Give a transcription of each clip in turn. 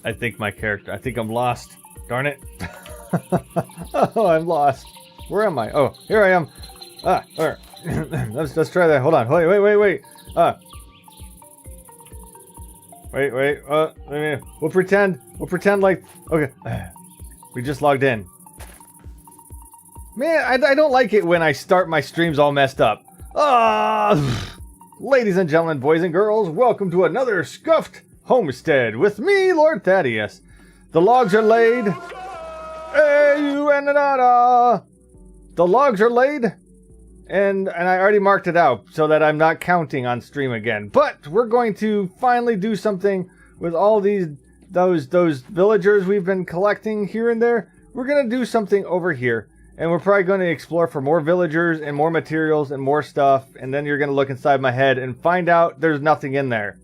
I think I'm lost. Darn it. Oh, I'm lost. Where am I? Oh, here I am. All right. let's try that. Hold on. Wait. Wait. We'll pretend like, okay. We just logged in. Man, I don't like it when I start my streams all messed up. Ladies and gentlemen, boys and girls, welcome to another scuffed homestead with me, Lord Thaddius. The logs are laid. The logs are laid. And I already marked it out so that I'm not counting on stream again. But we're going to finally do something with all those villagers we've been collecting here and there. We're going to do something over here. And we're probably going to explore for more villagers and more materials and more stuff. And then you're going to look inside my head and find out there's nothing in there.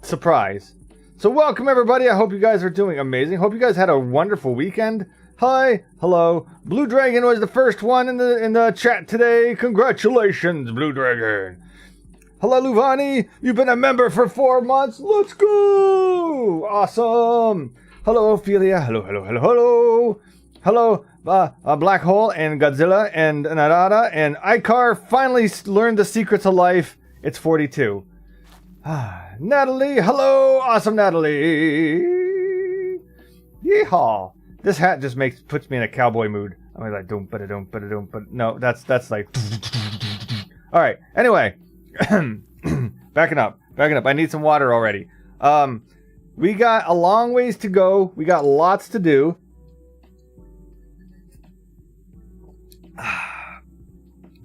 Surprise. So welcome everybody. I hope you guys are doing amazing. Hope you guys had a wonderful weekend. Hi, hello. Blue Dragon was the first one in the chat today. Congratulations, Blue Dragon. Hello, Luvani. You've been a member for 4 months. Let's go. Awesome. Hello, Ophelia. Hello. Hello, Black Hole and Godzilla and Narada and Icar finally learned the secrets of life. It's 42. Natalie, hello, awesome Natalie. Yeehaw. This hat just puts me in a cowboy mood. I'm like, but no, that's like. All right. Anyway, backing up. I need some water already. We got a long ways to go. We got lots to do.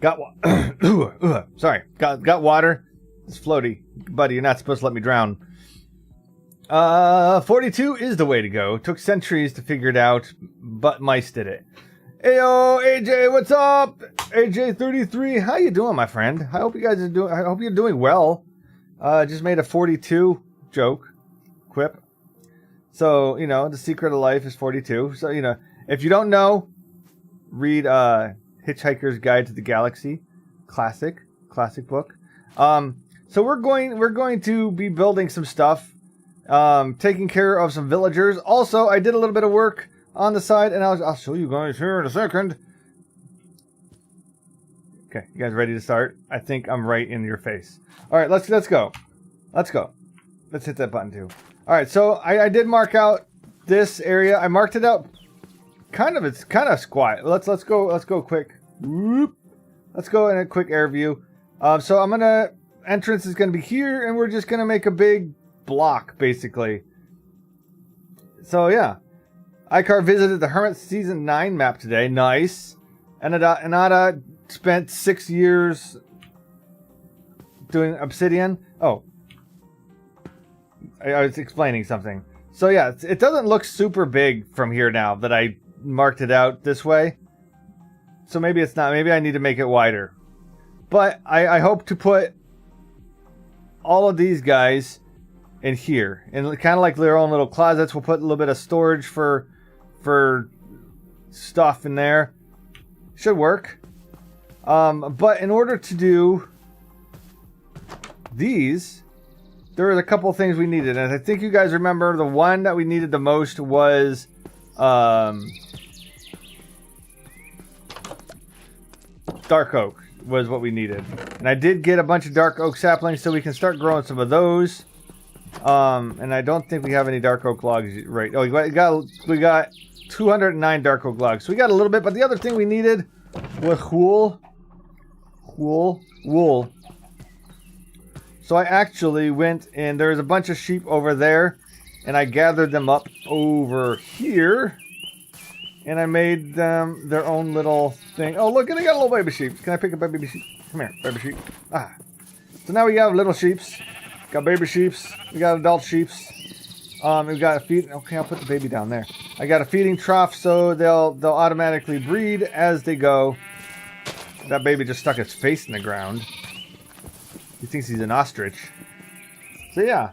Got water. It's floaty. Buddy, you're not supposed to let me drown. 42 is the way to go. Took centuries to figure it out, but mice did it. Ayo, AJ, what's up? AJ33, how you doing, my friend? I hope you guys are doing. I hope you're doing well. Just made a 42 joke, quip. So the secret of life is 42. So if you don't know, read Hitchhiker's Guide to the Galaxy, classic book. So we're going to be building some stuff, taking care of some villagers. Also, I did a little bit of work on the side, and I'll show you guys here in a second. Okay, you guys ready to start? I think I'm right in your face. All right, let's go. Let's hit that button too. All right, so I did mark out this area. I marked it out. It's kind of squat. Let's go quick. Whoop. Let's go in a quick air view. So entrance is gonna be here, and we're just gonna make a big block basically. So yeah, Icar visited the Hermit Season 9 map today. Nice. Anada spent 6 years doing obsidian. Oh, I was explaining something. So yeah, it doesn't look super big from here now that I marked it out this way. So maybe it's not. Maybe I need to make it wider. But I hope to put all of these guys in here. And kind of like their own little closets. We'll put a little bit of storage for stuff in there. Should work. But in order to do these, there was a couple things we needed. And I think you guys remember the one that we needed the most was dark oak was what we needed. And I did get a bunch of dark oak saplings so we can start growing some of those. And I don't think we have any dark oak logs right. Oh, we got 209 dark oak logs. So we got a little bit, but the other thing we needed was wool. So I actually went and there's a bunch of sheep over there and I gathered them up over here. And I made them their own little thing. Oh, look, and I got a little baby sheep. Can I pick up a baby sheep? Come here, baby sheep. So now we got little sheeps. Got baby sheeps. We got adult sheeps. We got a feed. Okay, I'll put the baby down there. I got a feeding trough, so they'll automatically breed as they go. That baby just stuck its face in the ground. He thinks he's an ostrich. So yeah.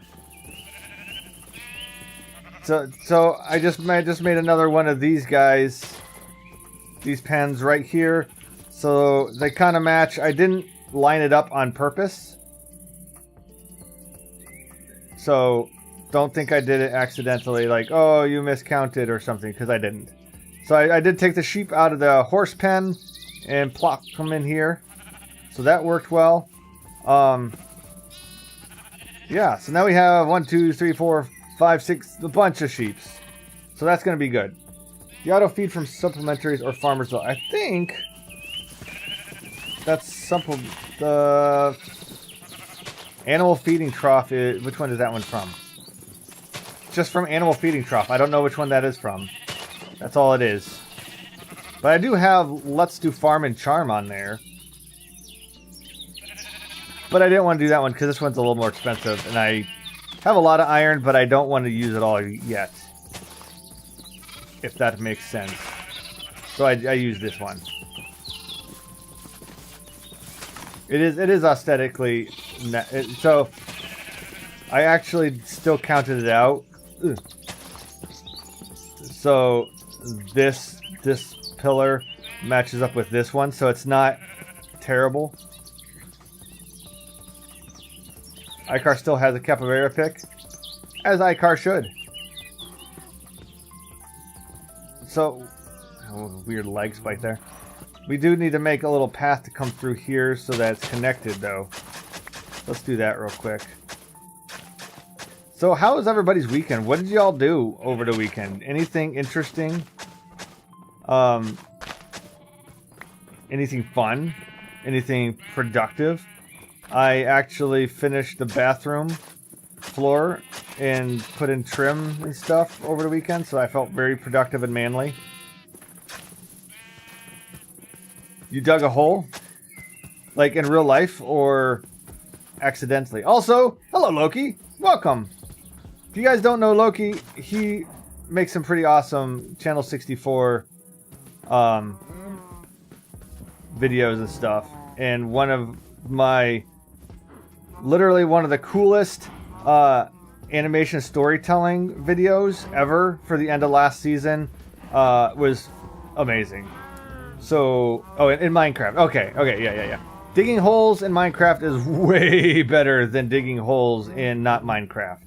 So I just made another one of these guys, these pens right here, so they kind of match. I didn't line it up on purpose, so don't think I did it accidentally, like, oh, you miscounted or something, because I didn't. So I did take the sheep out of the horse pen and plop them in here. So that worked well. Yeah, so now we have 1, 2, 3, 4, 5, 6, a bunch of sheep. So that's going to be good. The auto feed from supplementaries or farmers, though. I think that's the animal feeding trough. Which one is that one from? Just from animal feeding trough. I don't know which one that is from. That's all it is. But I do have Let's Do Farm and Charm on there. But I didn't want to do that one because this one's a little more expensive. And I have a lot of iron, but I don't want to use it all yet. If that makes sense. So I use this one. It is aesthetically... So I actually still counted it out. Ugh. So this pillar matches up with this one, so it's not terrible. Icar still has a capybara pick, as Icar should. So, oh, weird leg spike there. We do need to make a little path to come through here so that it's connected, though. Let's do that real quick. So, how was everybody's weekend? What did y'all do over the weekend? Anything interesting? Anything fun? Anything productive? I actually finished the bathroom floor and put in trim and stuff over the weekend, so I felt very productive and manly. You dug a hole? Like in real life or accidentally? Also, hello Loki! Welcome! If you guys don't know Loki, he makes some pretty awesome Channel 64 videos and stuff. And literally one of the coolest animation storytelling videos ever for the end of last season was amazing. So, oh, in Minecraft. Okay, yeah. Digging holes in Minecraft is way better than digging holes in not Minecraft.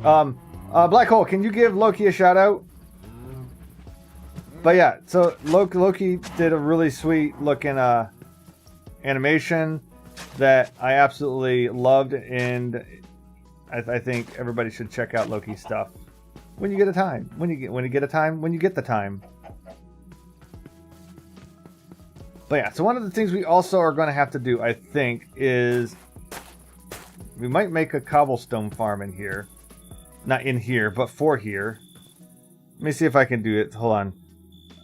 Black Hole, can you give Loki a shout out? But yeah, so Loki did a really sweet looking animation that I absolutely loved, and I think everybody should check out Loki's stuff when you get a time. When you get the time. But yeah, so one of the things we also are going to have to do, I think, is we might make a cobblestone farm in here. Not in here, but for here. Let me see if I can do it. Hold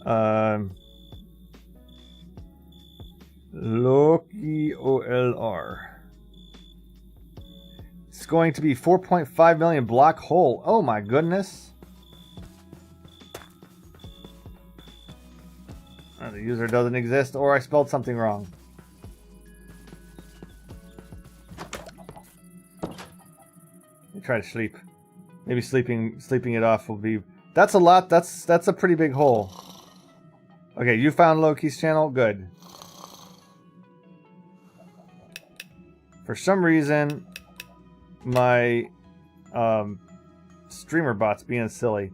on. Loki OLR. It's going to be 4.5 million block hole. Oh my goodness. The user doesn't exist, or I spelled something wrong. Let me try to sleep. Maybe sleeping it off will be... That's a lot. That's a pretty big hole. Okay, you found Loki's channel? Good. For some reason, my streamer bot's being silly.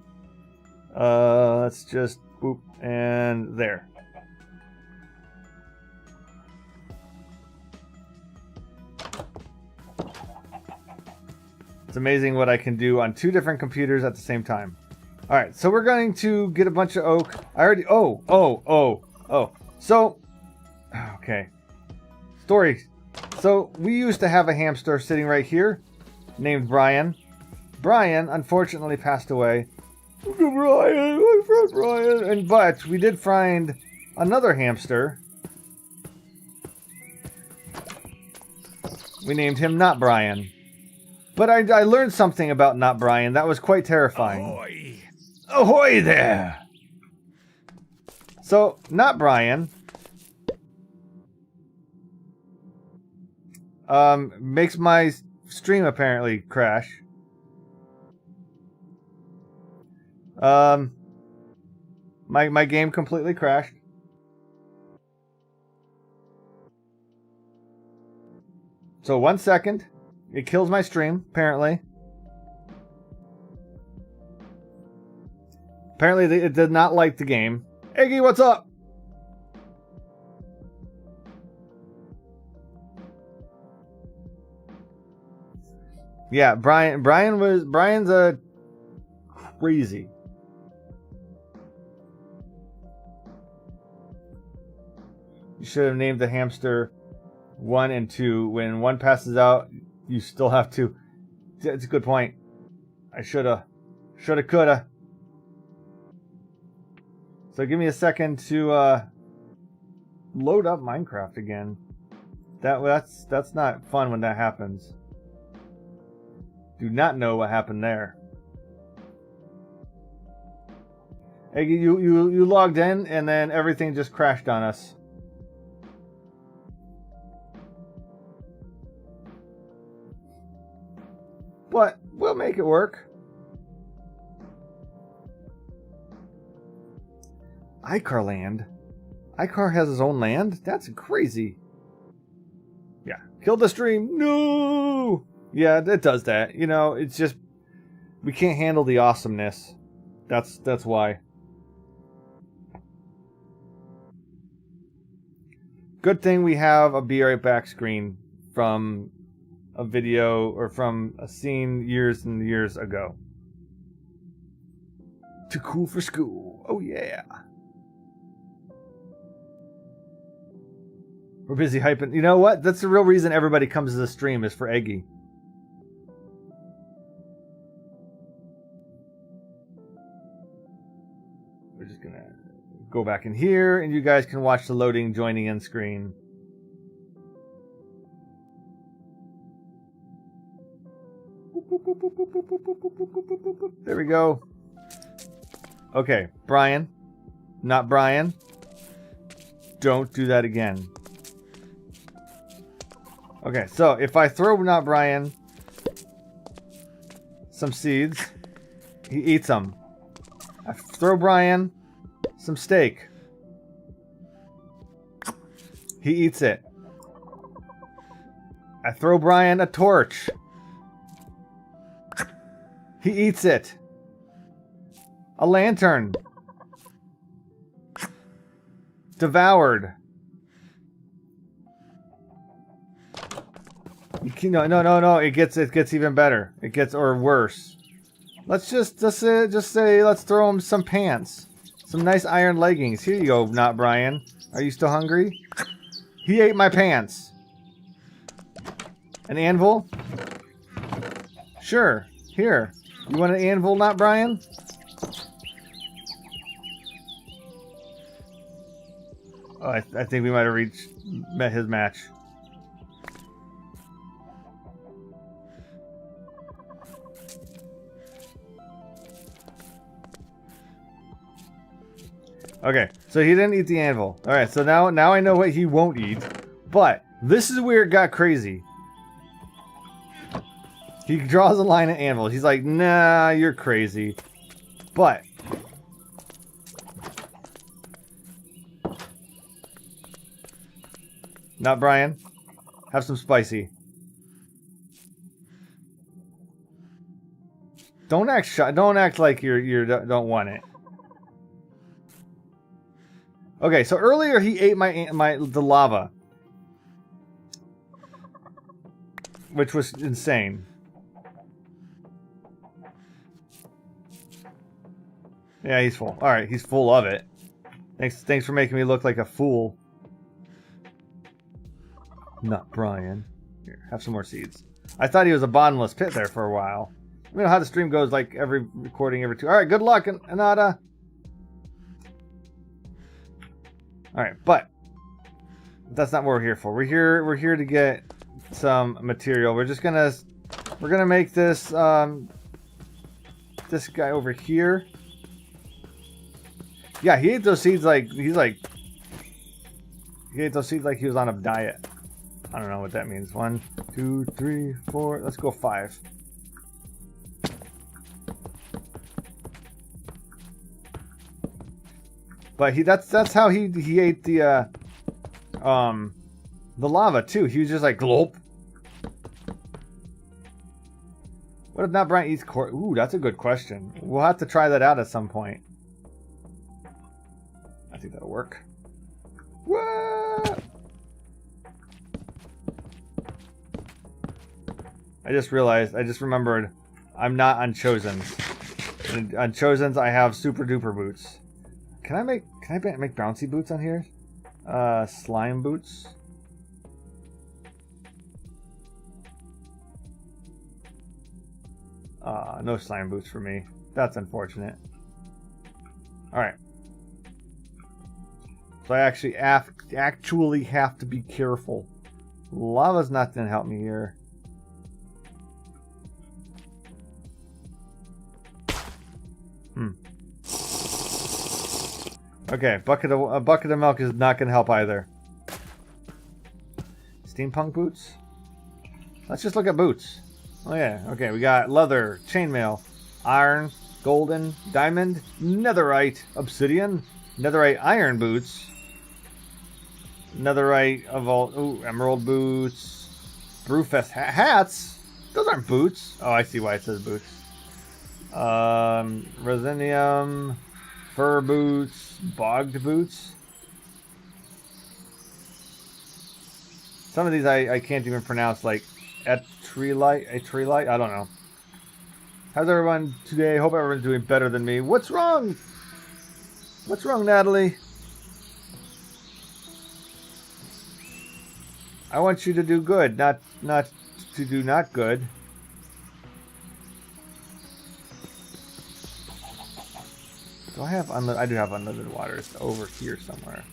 Let's just boop and there. It's amazing what I can do on 2 different computers at the same time. All right, so we're going to get a bunch of oak. I already... Oh. So, okay. Story. So, we used to have a hamster sitting right here named Brian. Brian, unfortunately, passed away. Brian, my friend Brian. But we did find another hamster. We named him Not Brian. But I learned something about Not Brian that was quite terrifying. Ahoy! Ahoy there! So, Not Brian makes my stream apparently crash. My game completely crashed. So 1 second. It kills my stream, apparently. Apparently it did not like the game. Eggy, what's up? Yeah, Brian's a crazy. You should have named the hamster 1 and 2. When 1 passes out, you still have 2. That's a good point. I shoulda, coulda. So give me a second to load up Minecraft again. That's not fun when that happens. Do not know what happened there. Eggy, you logged in and then everything just crashed on us. But we'll make it work. Icar land? Icar has his own land? That's crazy. Yeah. Kill the stream. No! Yeah, it does that. You know, it's just... we can't handle the awesomeness. That's why. Good thing we have a be right back screen from a video or from a scene years and years ago. Too cool for school. Oh yeah. We're busy hyping. You know what? That's the real reason everybody comes to the stream is for Eggy. We're just gonna go back in here and you guys can watch the loading joining in screen. There we go. Okay, Brian. Not Brian. Don't do that again. Okay, so if I throw not Brian some seeds, he eats them. I throw Brian some steak. He eats it. I throw Brian a torch. He eats it. A lantern. Devoured. No. It gets even better. It gets or worse. Let's just say let's throw him some pants, some nice iron leggings. Here you go, not Brian. Are you still hungry? He ate my pants. An anvil? Sure. Here. You want an anvil, not Brian? Oh, I think we might have met his match. Okay, so he didn't eat the anvil. Alright, so now I know what he won't eat. But this is where it got crazy. He draws a line at anvils. He's like, nah, you're crazy. But not Brian. Have some spicy. Don't act shy. Don't act like you don't want it. Okay, so earlier he ate the lava, which was insane. Yeah, he's full. All right, he's full of it. Thanks for making me look like a fool. Not Brian. Here, have some more seeds. I thought he was a bottomless pit there for a while. You know how the stream goes, like every recording every 2. All right, good luck, Anada. All right, but that's not what we're here for. We're here to get some material. We're gonna make this this guy over here. Yeah, he ate those seeds like he ate those seeds like he was on a diet. I don't know what that means. 1, 2, 3, 4. Let's go 5. But that's how he ate the lava too. He was just like glop. What if not Brian eats corn? Ooh, that's a good question. We'll have to try that out at some point. I think that'll work. What? I just remembered I'm not on Chosen's. And on Chosen's I have super duper boots. Can I make bouncy boots on here? Slime boots. No slime boots for me. That's unfortunate. Alright. So I actually have to be careful. Lava's not going to help me here. Okay, a bucket of milk is not going to help either. Steampunk boots? Let's just look at boots. Oh yeah, okay, we got leather, chainmail, iron, golden, diamond, netherite, obsidian, netherite iron boots, netherite of all, ooh, emerald boots, brewfest hats. Those aren't boots. Oh, I see why it says boots. Resinium, fur boots, bogged boots. Some of these I can't even pronounce, like Atrelite, I don't know. How's everyone today? Hope everyone's doing better than me. What's wrong? What's wrong, Natalie? I want you to do good, not to do not good. Do I have unlimited? I do have unlimited water. It's over here somewhere.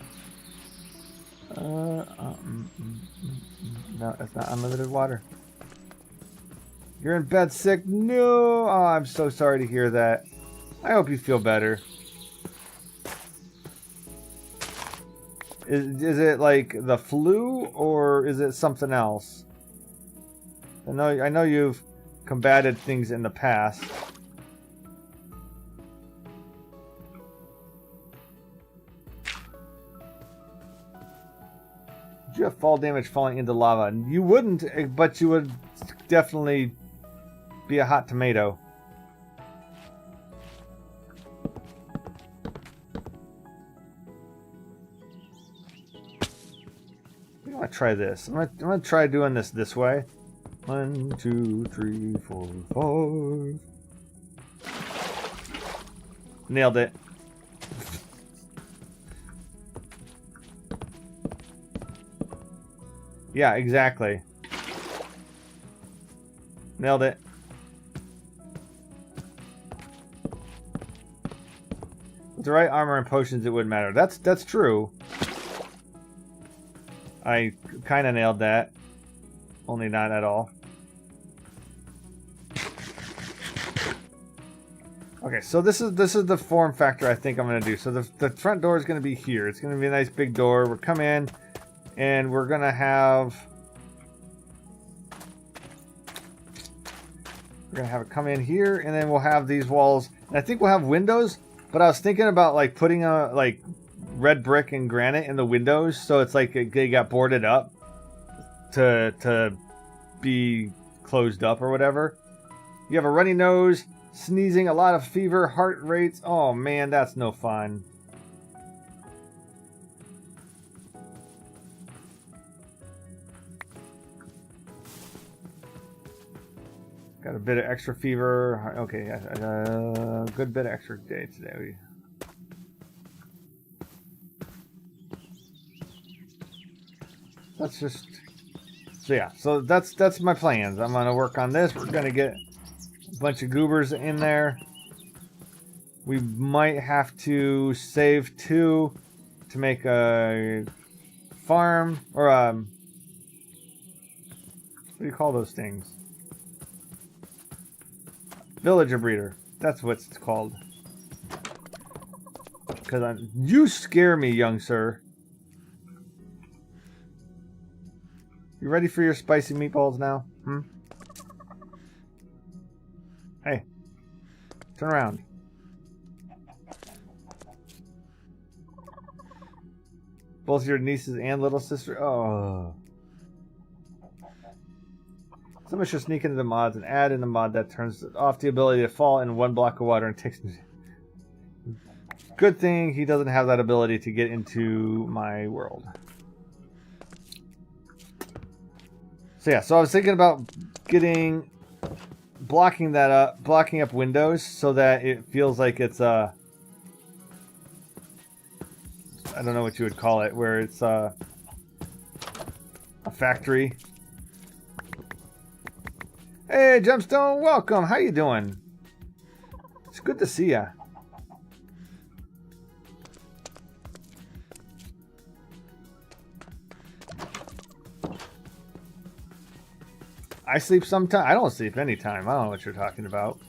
No, it's not unlimited water. You're in bed sick? No! Oh, I'm so sorry to hear that. I hope you feel better. Is it like the flu or is it something else? I know you've combated things in the past. Did you have fall damage falling into lava? You wouldn't, but you would definitely be a hot tomato. I'm gonna try this. I'm gonna try doing this way. 1, 2, 3, 4, 5. Nailed it. Yeah, exactly. Nailed it. With the right armor and potions, it wouldn't matter. That's true. I kind of nailed that. Only not at all. Okay, so this is the form factor I think I'm going to do. So the front door is going to be here. It's going to be a nice big door. We'll come in, and we're going to have... We're going to have it come in here, and then we'll have these walls. And I think we'll have windows, but I was thinking about like putting a like red brick and granite in the windows, so it's like they got boarded up to be closed up or whatever. You have a runny nose, sneezing, a lot of fever, heart rates. Oh man, that's no fun. Got a bit of extra fever. Okay, good bit of extra day today. Let's just... So yeah, so that's my plans. I'm gonna work on this. We're gonna get a bunch of goobers in there. We might have to save 2 to make a farm, or what do you call those things? Villager breeder. That's what it's called. Because you scare me, young sir. You ready for your spicy meatballs now? Hey. Turn around. Both your nieces and little sister. Oh. Someone should sneak into the mods and add in the mod that turns off the ability to fall in 1 block of water and takes... Good thing he doesn't have that ability to get into my world. So yeah, so I was thinking about blocking up windows so that it feels like it's I don't know what you would call it, where it's a factory. Hey, Gemstone, welcome. How you doing? It's good to see ya. I sleep sometime. I don't sleep anytime. I don't know what you're talking about.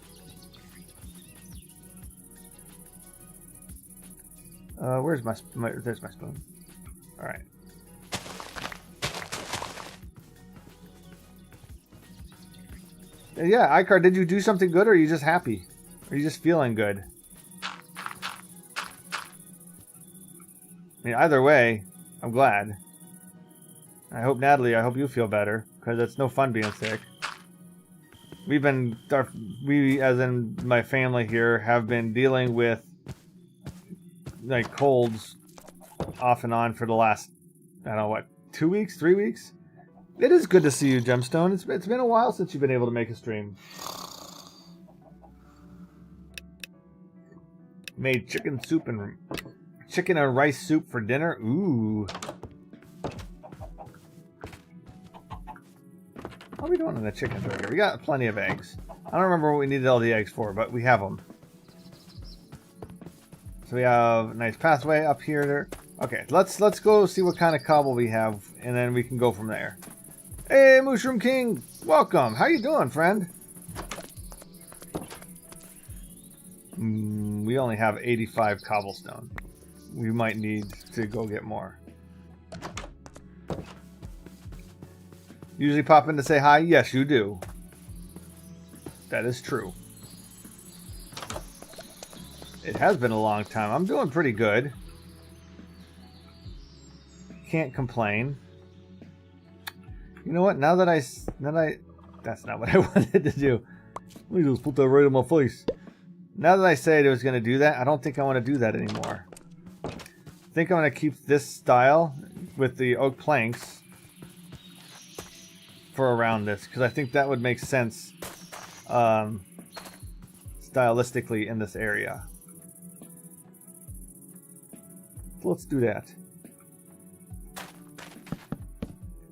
Where's my there's my spoon. All right. Yeah, Icar, did you do something good, or are you just happy? Or are you just feeling good? I mean, either way, I'm glad. I hope, Natalie, I hope you feel better, because it's no fun being sick. We, as in my family here, have been dealing with like colds off and on for the last, I don't know what, 2 weeks, 3 weeks? It is good to see you, Gemstone. It's been a while since you've been able to make a stream. Made chicken and rice soup for dinner. Ooh. How are we doing on the chickens right here? We got plenty of eggs. I don't remember what we needed all the eggs for, but we have them. So we have a nice pathway up here. Okay, let's go see what kind of cobble we have, and then we can go from there. Hey, Mushroom King, welcome. How you doing, friend? We only have 85 cobblestone. We might need to go get more. Usually pop in to say hi? Yes, you do. That is true. It has been a long time. I'm doing pretty good. Can't complain. You know what? Now that that's not what I wanted to do. Let me just put that right in my face. Now that I said I was going to do that, I don't think I want to do that anymore. I think I'm going to keep this style with the oak planks for around this, because I think that would make sense stylistically in this area. So let's do that.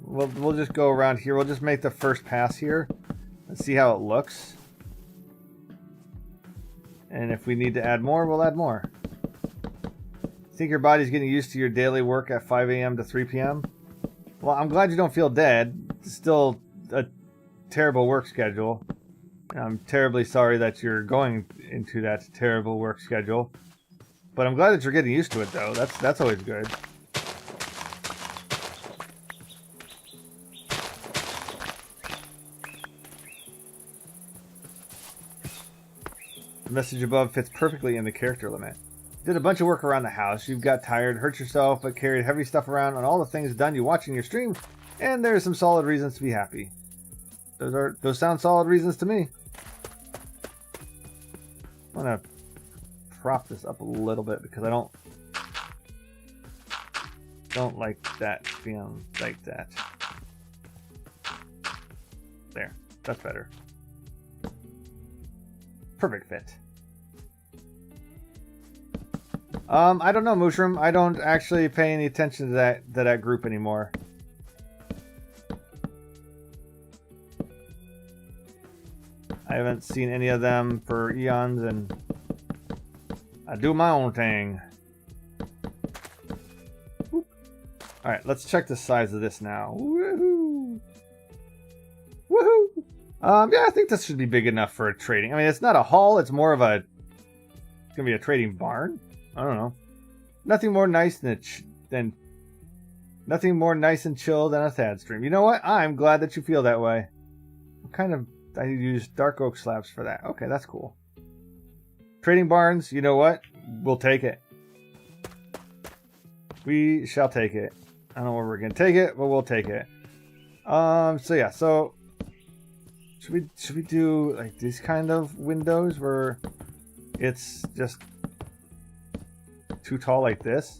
We'll just go around here. We'll just make the first pass here and see how it looks. And if we need to add more, we'll add more. Think your body's getting used to your daily work at 5 a.m. to 3 p.m.? Well, I'm glad you don't feel dead. It's still a terrible work schedule. I'm terribly sorry that you're going into that terrible work schedule. But I'm glad that you're getting used to it, though. That's always good. The message above fits perfectly in the character limit. Did a bunch of work around the house. You've got tired, hurt yourself, but carried heavy stuff around on all the things done you watching your stream, and there's some solid reasons to be happy. Those sound solid reasons to me. I'm gonna prop this up a little bit because I don't like that feeling like that. There, that's better. Perfect fit. I don't know, Mushroom. I don't actually pay any attention to that group anymore. I haven't seen any of them for eons, and I do my own thing. All right, let's check the size of this now. Woohoo! Woohoo! Yeah, I think this should be big enough for a trading. I mean, it's not a hall. It's more of a. It's gonna be a trading barn. I don't know. Nothing more nice than nothing more nice and chill than a Thad stream. You know what? I'm glad that you feel that way. I use dark oak slabs for that. Okay, that's cool. Trading barns. You know what? We'll take it. We shall take it. I don't know where we're gonna take it, but we'll take it. So yeah. So should we do like these kind of windows where it's just too tall like this.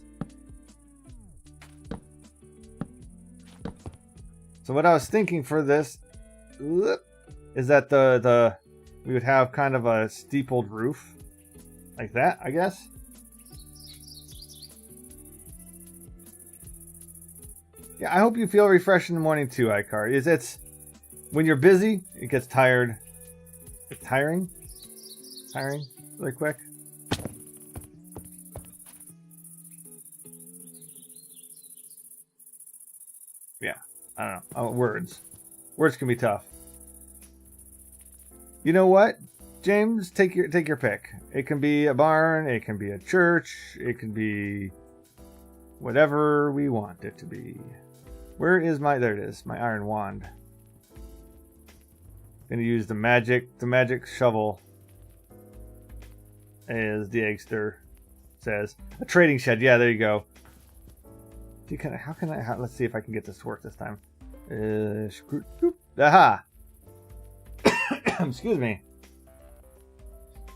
So what I was thinking for this is that we would have kind of a steepled roof like that, I guess. Yeah, I hope you feel refreshed in the morning too, Icar. It's when you're busy, it gets tired. It's tiring really quick. Yeah, I don't know. Oh, words can be tough. You know what, James? Take your pick. It can be a barn. It can be a church. It can be whatever we want it to be. Where is my? There it is. My iron wand. Gonna use the magic shovel, as the eggster says. A trading shed. Yeah, there you go. Let's see if I can get this to work this time. Aha! Excuse me.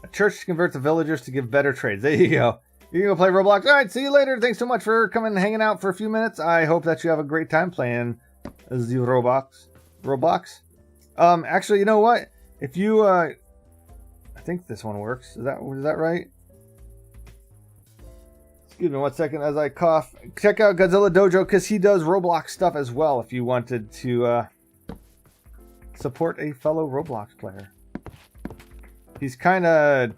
A church converts the villagers to give better trades. There you go. You can go play Roblox. All right, see you later. Thanks so much for coming and hanging out for a few minutes. I hope that you have a great time playing the Roblox. Actually, you know what? If you, I think this one works. Is that right? Excuse me 1 second as I cough. Check out Godzilla Dojo because he does Roblox stuff as well if you wanted to support a fellow Roblox player. He's kind of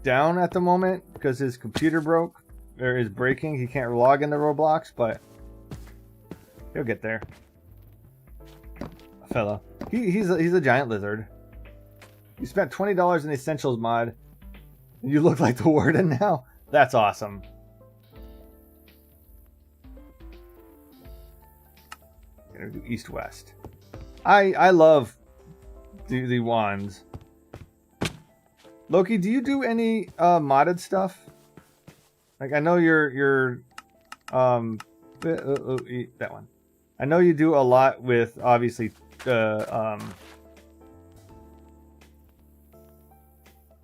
down at the moment because his computer broke or is breaking. He can't log into Roblox, but he'll get there. A fellow. He's a giant lizard. You spent $20 in the Essentials mod. You look like the warden now. That's awesome. Gonna do east-west. I love the wands. Loki, do you do any modded stuff? Like I know you're that one. I know you do a lot with obviously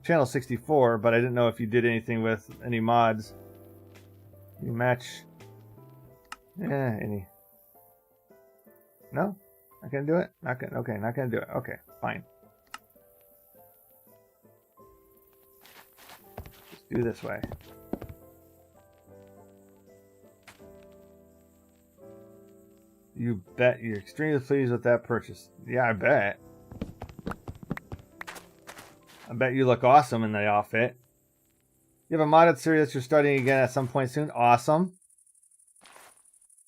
Channel 64, but I didn't know if you did anything with any mods. You match any. No? Not gonna do it? Not gonna, okay, not gonna do it. Okay, fine. Just do this way. You bet you're extremely pleased with that purchase. Yeah, I bet. I bet you look awesome in the outfit. You have a modded series that you're starting again at some point soon. Awesome.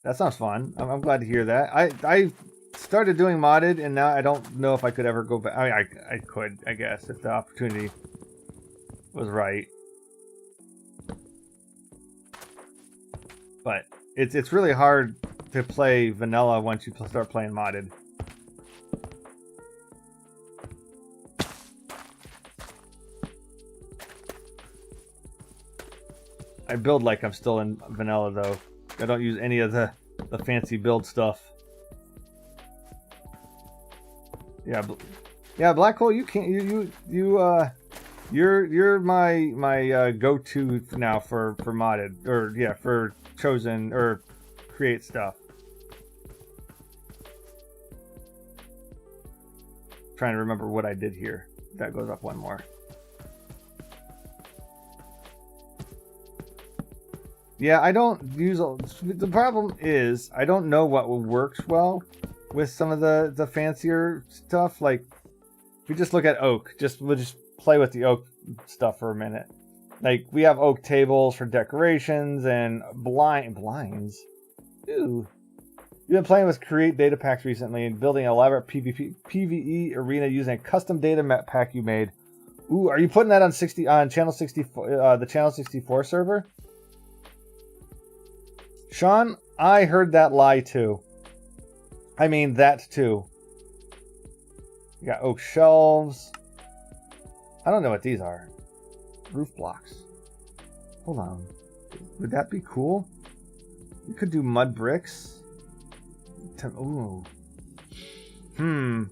That sounds fun. I'm glad to hear that. I started doing modded, and now I don't know if I could ever go back. I mean, I could, I guess, if the opportunity was right. But it's really hard to play vanilla once you start playing modded. I build like I'm still in vanilla though. I don't use any of the fancy build stuff. Yeah, Black Hole. You can't. You're my go-to now for modded or yeah for chosen or create stuff. Trying to remember what I did here. That goes up one more. Yeah, I don't use... The problem is, I don't know what works well with some of the fancier stuff. Like, if we just look at oak, we'll just play with the oak stuff for a minute. Like, we have oak tables for decorations and blinds. Ooh. You've been playing with Create data packs recently and building an elaborate PvE arena using a custom data map pack you made. Ooh, are you putting that on Channel 64, the Channel 64 server? Sean, I heard that lie too. I mean, that too. You got oak shelves. I don't know what these are. Roof blocks. Hold on. Would that be cool? You could do mud bricks. Ooh. Your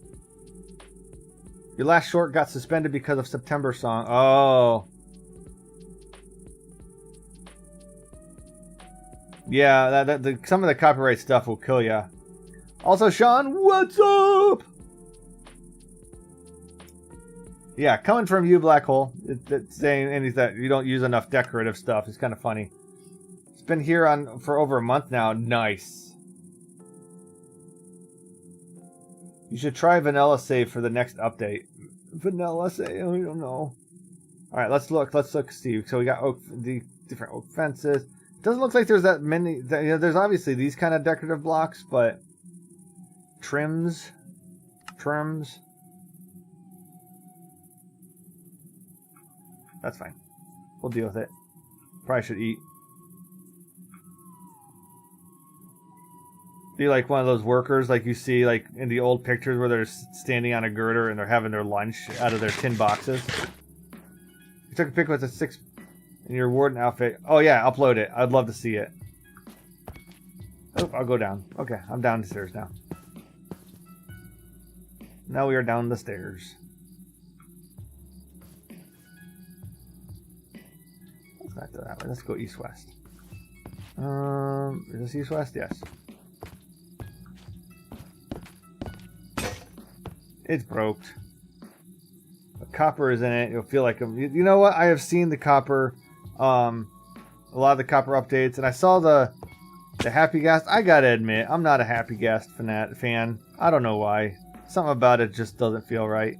last short got suspended because of September song. Oh. Yeah, some of the copyright stuff will kill ya. Also, Sean, what's up? Yeah, coming from you, Black Hole. It's saying that you don't use enough decorative stuff. It's kind of funny. It's been here for over a month now. Nice. You should try vanilla save for the next update. Vanilla save? I don't know. All right, let's look. Let's look, Steve. So we got the different oak fences. Doesn't look like there's that many. You know, there's obviously these kind of decorative blocks, but trims. That's fine. We'll deal with it. Probably should eat. Be like one of those workers like you see like in the old pictures where they're standing on a girder and they're having their lunch out of their tin boxes. You took a pic with a 6 in your warden outfit. Oh yeah, upload it. I'd love to see it. Oh, I'll go down. Okay, I'm down the stairs now. Now we are down the stairs. Let's not go that way. Let's go east-west. Is this east-west? Yes. It's broke. The copper is in it. You'll feel like you know what? I have seen the copper, a lot of the copper updates, and I saw the Happy Ghast. I gotta admit, I'm not a Happy Ghast fan. I don't know why. Something about it just doesn't feel right.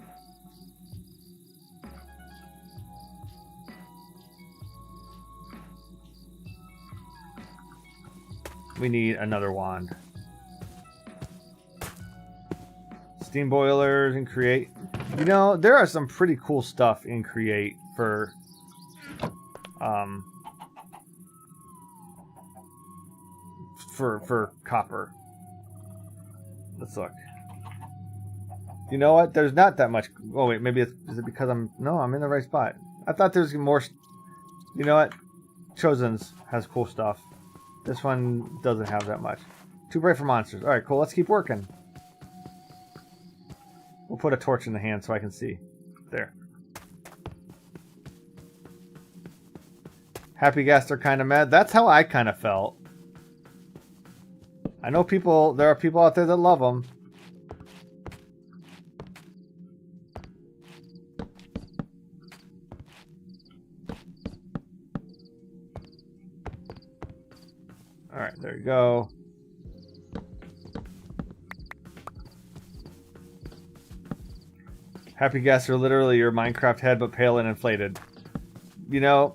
We need another wand. Steam boilers and create. You know, there are some pretty cool stuff in create for copper. Let's look. You know what? There's not that much. Oh wait, maybe is it because I'm in the right spot. I thought there's more. You know what? Chosen's has cool stuff. This one doesn't have that much. Too bright for monsters. All right, cool. Let's keep working. We'll put a torch in the hand so I can see. There. Happy Ghast are kind of mad. That's how I kind of felt. I know there are people out there that love them. Alright, there you go. Happy Ghast are literally your Minecraft head, but pale and inflated. You know,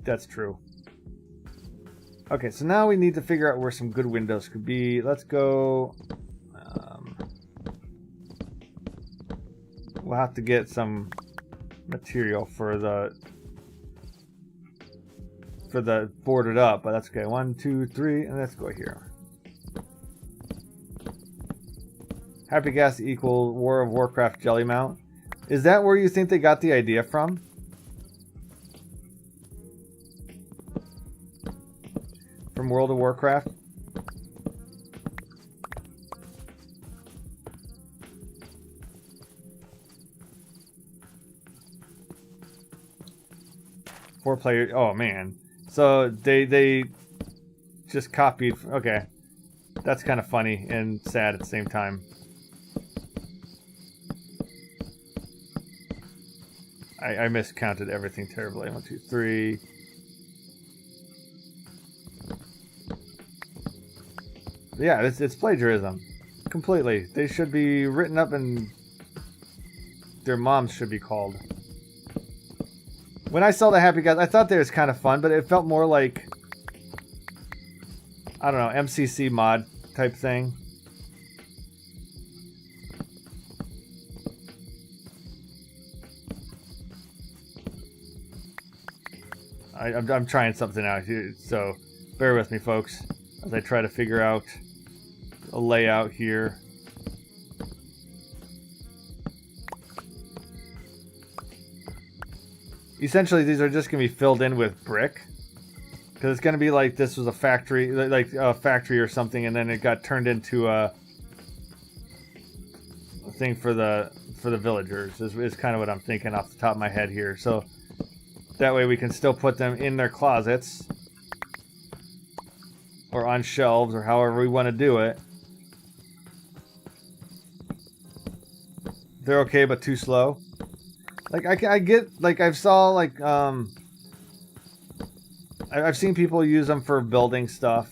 that's true. Okay, so now we need to figure out where some good windows could be. Let's go... we'll have to get some material for the boarded up, but that's okay. 1, 2, 3, and let's go here. Happy Ghast equal War of Warcraft jelly mount. Is that where you think they got the idea from? From World of Warcraft? Four players. Oh man. So they just copied. Okay. That's kind of funny and sad at the same time. I miscounted everything terribly. 1, 2, 3. Yeah, it's plagiarism. Completely. They should be written up and their moms should be called. When I saw the Happy Ghast, I thought they was kind of fun, but it felt more like, I don't know, MCC mod type thing. I'm trying something out here, so bear with me, folks, as I try to figure out a layout here. Essentially, these are just going to be filled in with brick. Because it's going to be like this was a factory, like a factory or something, and then it got turned into a thing for the villagers, is kind of what I'm thinking off the top of my head here. So that way we can still put them in their closets. or on shelves, or however we want to do it. They're okay, but too slow. Like I get, like I've saw like I've seen people use them for building stuff,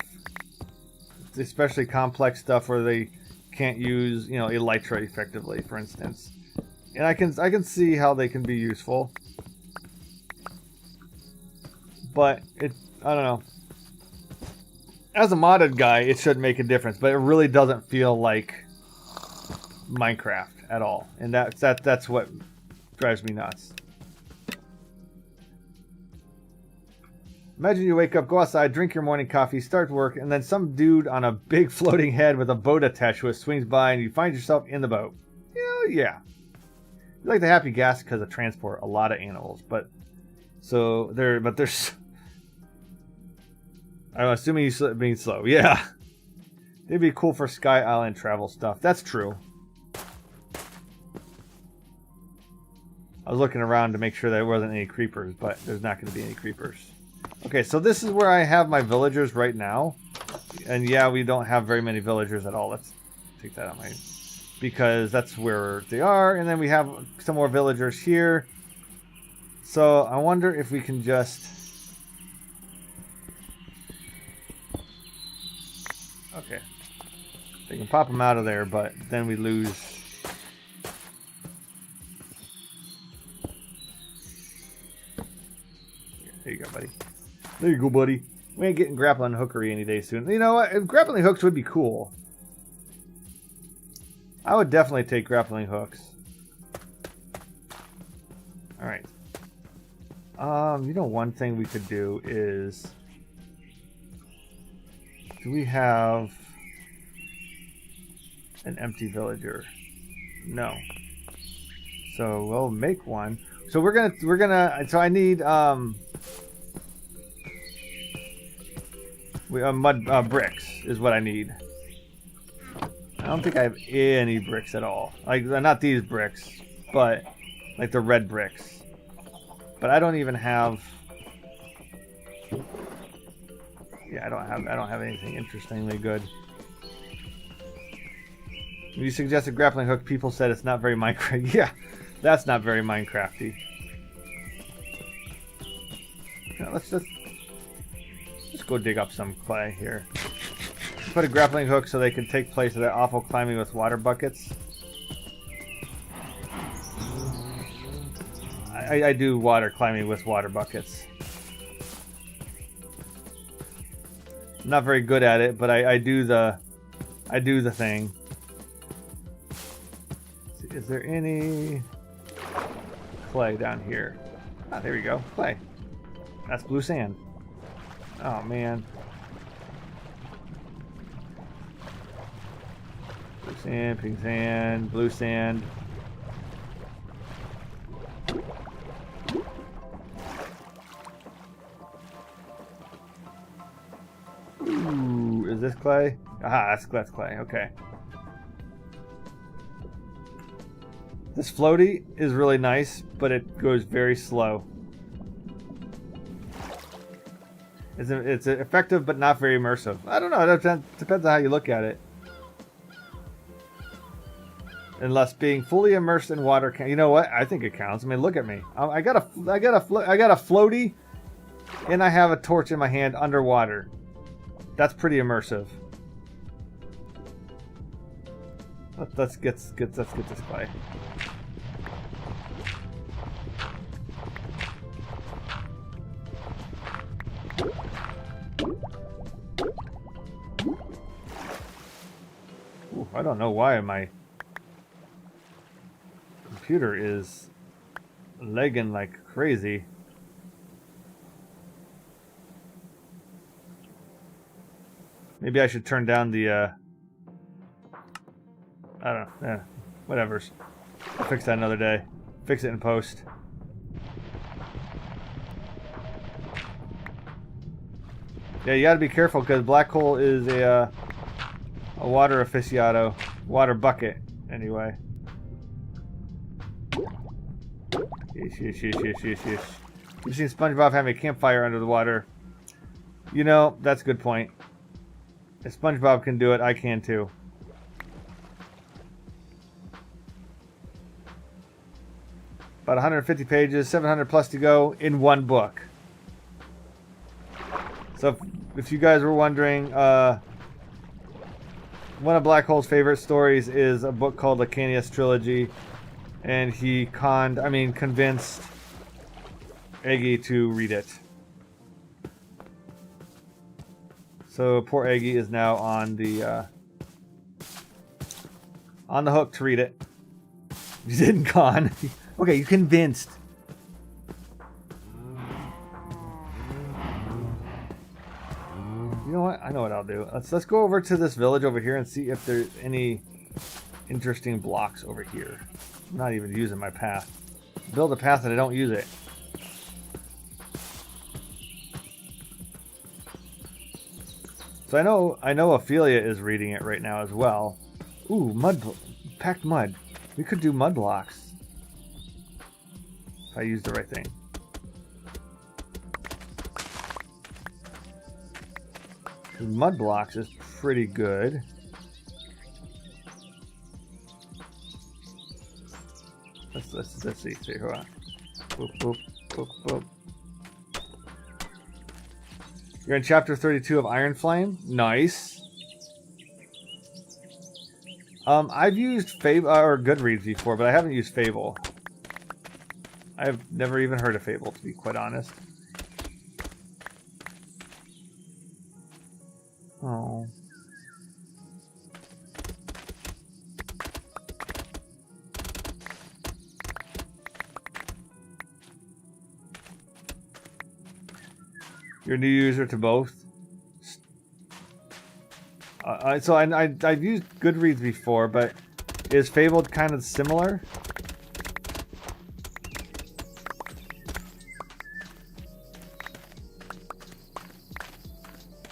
especially complex stuff where they can't use, you know, elytra effectively, for instance. And I can see how they can be useful, but I don't know. As a modded guy, it should make a difference, but it really doesn't feel like Minecraft at all, and that's what drives me nuts. Imagine you wake up, go outside, drink your morning coffee, start work, and then some dude on a big floating head with a boat attached to it swings by, and you find yourself in the boat. Yeah. You like the happy gas because of transport a lot of animals, but there's. I'm assuming he's being slow. Yeah, they'd be cool for Sky Island travel stuff. That's true. I was looking around to make sure there wasn't any creepers, but there's not going to be any creepers. Okay, so this is where I have my villagers right now. And yeah, we don't have very many villagers at all. Let's take that out, because that's where they are. And then we have some more villagers here. So I wonder if we can just... Okay. They can pop them out of there, but then we lose... There you go, buddy. There you go, buddy. We ain't getting grappling hookery any day soon. You know what? Grappling hooks would be cool. I would definitely take grappling hooks. Alright. You know, one thing we could do is... Do we have an empty villager? No. So we'll make one. So we're gonna so I need mud bricks is what I need. I don't think I have any bricks at all. Like, not these bricks, but like the red bricks. But I don't even have. Yeah, I don't have anything interestingly good. When you suggested grappling hook, people said it's not very Minecraft. Yeah, that's not very Minecrafty. Yeah, let's just go dig up some clay here. Put a grappling hook so they can take place of that awful climbing with water buckets. I do water climbing with water buckets. I'm not very good at it, but I do the thing. Is there any clay down here? Ah, there we go. Clay. That's blue sand. Oh, man. Blue sand, pink sand, blue sand. Ooh, is this clay? Aha, that's clay. Okay. This floaty is really nice, but it goes very slow. It's effective, but not very immersive. I don't know. It depends on how you look at it. Unless being fully immersed in water can. You know what? I think it counts. I mean, look at me. I got a floaty, and I have a torch in my hand underwater. That's pretty immersive. Let's get this clay. Ooh, I don't know why my computer is lagging like crazy. Maybe I should turn down the I don't know. Whatever's. I'll fix that another day. Fix it in post. Yeah, you gotta be careful because black hole is a water aficionado. Water bucket, anyway. Yes. You've seen SpongeBob having a campfire under the water. You know, that's a good point. If SpongeBob can do it, I can too. About 150 pages, 700 plus to go in one book. So if you guys were wondering, one of Black Hole's favorite stories is a book called the Canius Trilogy. And he convinced Eggy to read it. So poor Eggy is now on the hook to read it. You didn't con. Okay, you convinced. You know what? I know what I'll do. Let's go over to this village over here and see if there's any interesting blocks over here. I'm not even using my path. Build a path and I don't use it. So I know Ophelia is reading it right now as well. Ooh, packed mud. We could do mud blocks. If I use the right thing. Mud blocks is pretty good. Let's see. Hold on. Boop, boop, boop, boop. You're in chapter 32 of Iron Flame. Nice. I've used Fable or Goodreads before, but I haven't used Fable. I've never even heard of Fable, to be quite honest. Oh. You're a new user to both. So I've used Goodreads before, but is Fable kind of similar?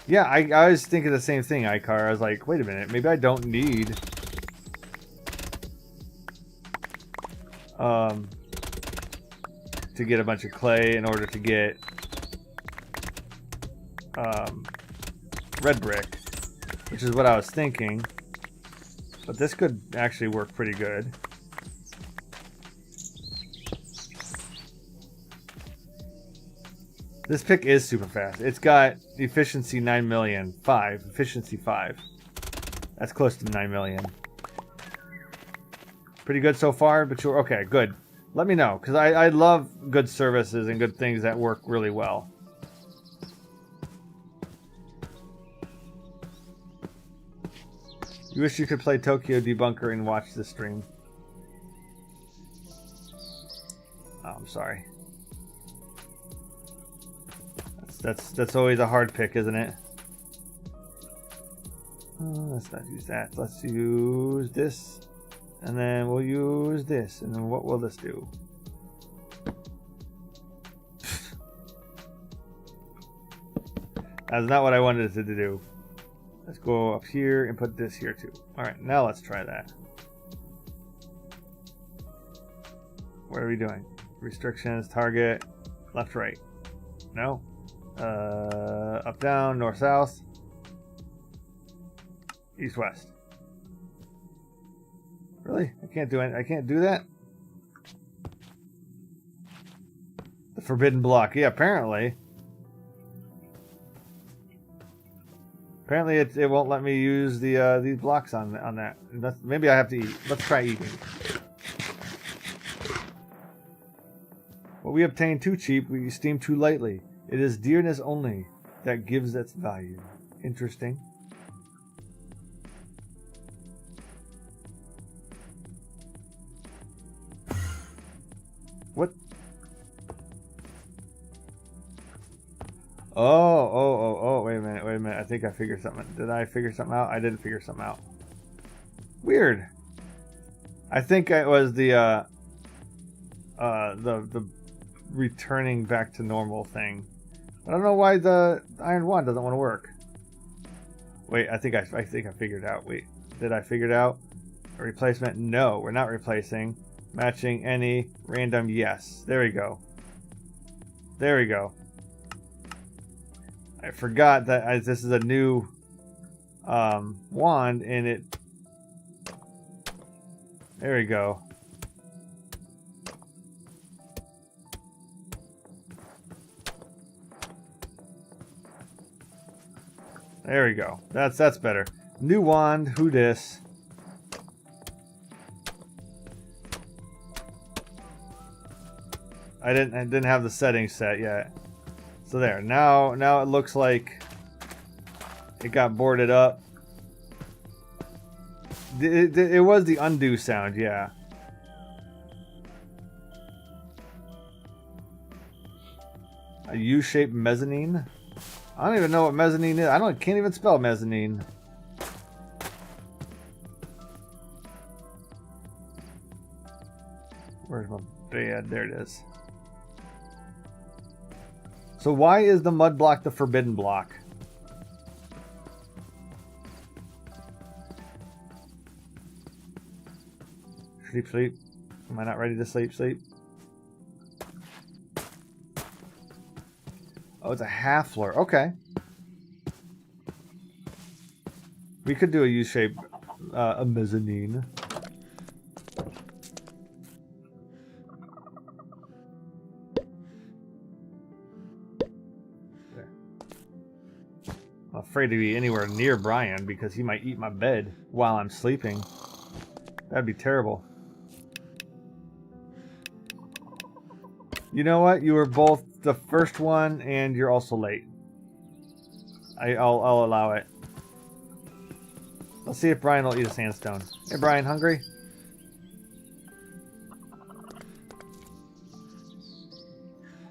Yeah, I was thinking the same thing, Icar. I was like, wait a minute, maybe I don't need to get a bunch of clay in order to get red brick, which is what I was thinking. But this could actually work pretty good. This pick is super fast. It's got efficiency 9 million. 5. Efficiency 5. That's close to 9 million. Pretty good so far, but you're okay, good. Let me know, because I love good services and good things that work really well. You wish you could play Tokyo Debunker and watch the stream. Oh, I'm sorry. That's always a hard pick, isn't it? Let's not use that. Let's use this. And then we'll use this. And then what will this do? That's not what I wanted it to do. Let's go up here and put this here too. Alright, now let's try that. What are we doing? Restrictions, target, left, right. No? Up, down, north, south. East, west. Really? I can't do it. I can't do that? The forbidden block. Yeah, apparently. Apparently it won't let me use the these blocks on that. Maybe I have to eat. Let's try eating. What we obtain too cheap, we esteem too lightly. It is dearness only that gives its value. Interesting. What? Oh, wait a minute. I think I figured something. Did I figure something out? I didn't figure something out. Weird. I think it was the returning back to normal thing. I don't know why the iron wand doesn't want to work. Wait, I think I figured it out. Wait, did I figure it out? A replacement? No, we're not replacing. Matching any random? Yes. There we go. There we go. I forgot that this is a new wand and it... There we go. There we go. That's better. New wand, HOODIES. I didn't have the settings set yet. So there. Now it looks like it got boarded up. It was the undo sound, yeah. A U-shaped mezzanine. I don't even know what mezzanine is. Can't even spell mezzanine. Where's my bed? There it is. So why is the mud block the forbidden block? Sleep, sleep. Am I not ready to sleep, sleep? Oh, it's a half floor. Okay. We could do a U-shape, a mezzanine. There. I'm afraid to be anywhere near Brian because he might eat my bed while I'm sleeping. That'd be terrible. You know what? You were both the first one, and you're also late. I'll allow it. Let's see if Brian will eat a sandstone. Hey, Brian, hungry?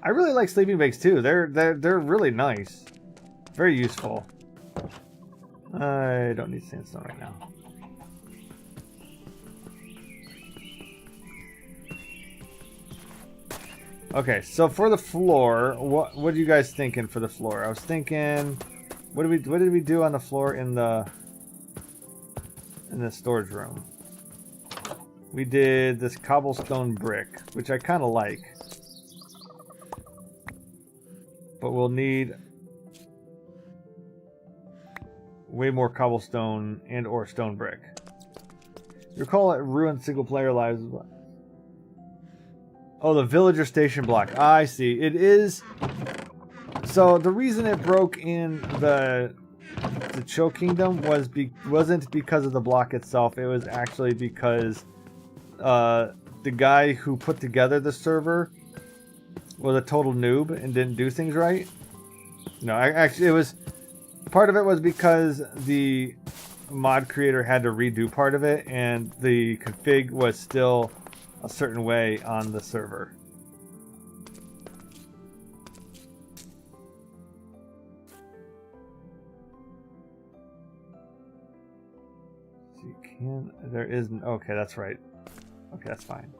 I really like sleeping bags too. They're really nice. Very useful. I don't need sandstone right now. Okay, so for the floor, what are you guys thinking for the floor? I was thinking, what did we do on the floor in the storage room? We did this cobblestone brick, which I kind of like, but we'll need way more cobblestone and or stone brick. You call it ruined single player lives. Oh, the villager station block. I see. It is. So the reason it broke in the Chill Kingdom wasn't because of the block itself. It was actually because the guy who put together the server was a total noob and didn't do things right. No, actually, it was part of it was because the mod creator had to redo part of it, and the config was still a certain way on the server. So you can. There isn't. Okay, that's right. Okay, that's fine.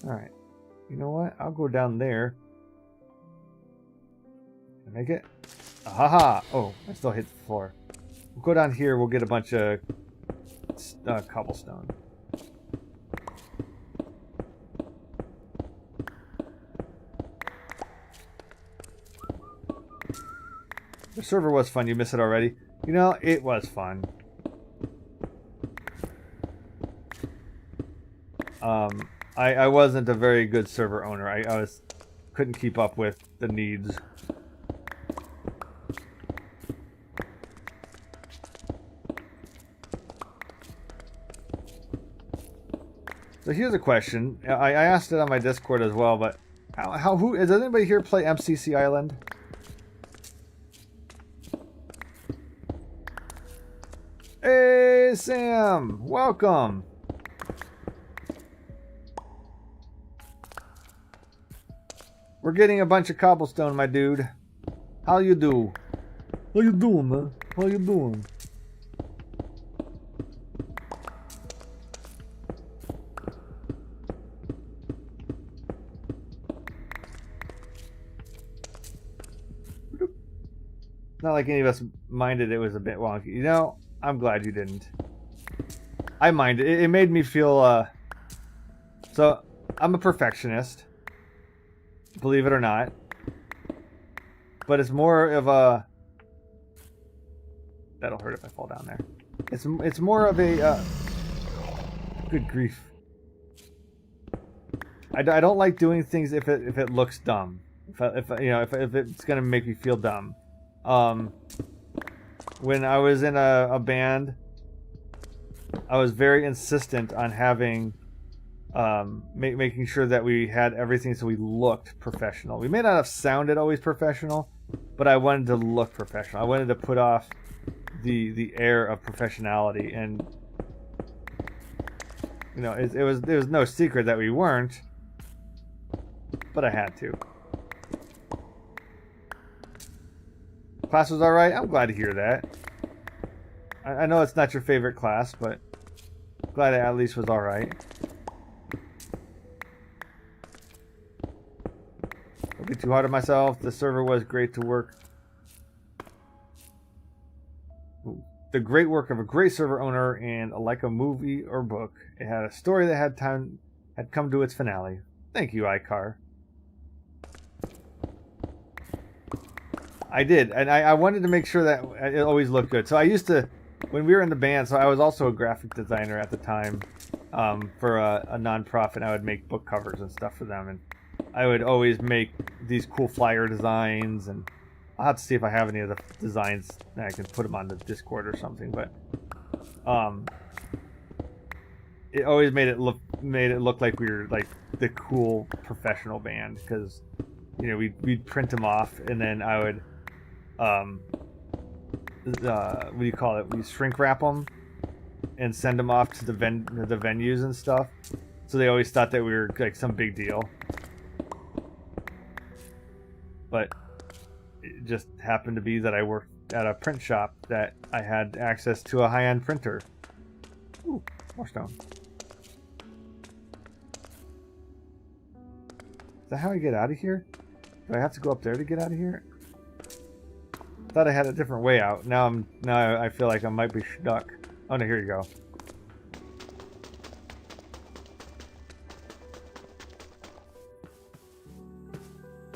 All right. You know what? I'll go down there. Can I make it? Haha! Oh, I still hit the floor. We'll go down here. We'll get a bunch of cobblestone. The server was fun. You missed it already. You know, it was fun. I wasn't a very good server owner. I couldn't keep up with the needs. So here's a question. I asked it on my Discord as well, but does anybody here play MCC Island? Hey, Sam! Welcome! We're getting a bunch of cobblestone, my dude. How you do? How you doing, man? How you doing? Not like any of us minded it was a bit wonky. You know, I'm glad you didn't. I minded. It made me feel, So, I'm a perfectionist. Believe it or not. But it's more of a... that'll hurt if I fall down there. It's more of a good grief. I don't like doing things if it looks dumb. If it's gonna make me feel dumb. When I was in a band, I was very insistent on having making sure that we had everything so we looked professional. We may not have sounded always professional, but I wanted to look professional. I wanted to put off the air of professionality, and you know, it was no secret that we weren't, but I had to. Class was all right. I'm glad to hear that. I know it's not your favorite class, but glad it at least was all right. Don't be too hard on myself. The server was great to work. The great work of a great server owner, and like a movie or book, it had a story that had come to its finale. Thank you, iCar. I did, and I wanted to make sure that it always looked good. So I used to, when we were in the band, so I was also a graphic designer at the time for a nonprofit. I would make book covers and stuff for them, and I would always make these cool flyer designs, and I'll have to see if I have any of the designs and I can put them on the Discord or something. But it always made it look like we were like the cool professional band, because you know we'd print them off, and then I would what do you call it? We shrink wrap them and send them off to the venues and stuff. So they always thought that we were like some big deal. But it just happened to be that I worked at a print shop that I had access to a high-end printer. Ooh, more stone. Is that how I get out of here? Do I have to go up there to get out of here? I thought I had a different way out. Now I feel like I might be stuck. Oh no, here you go.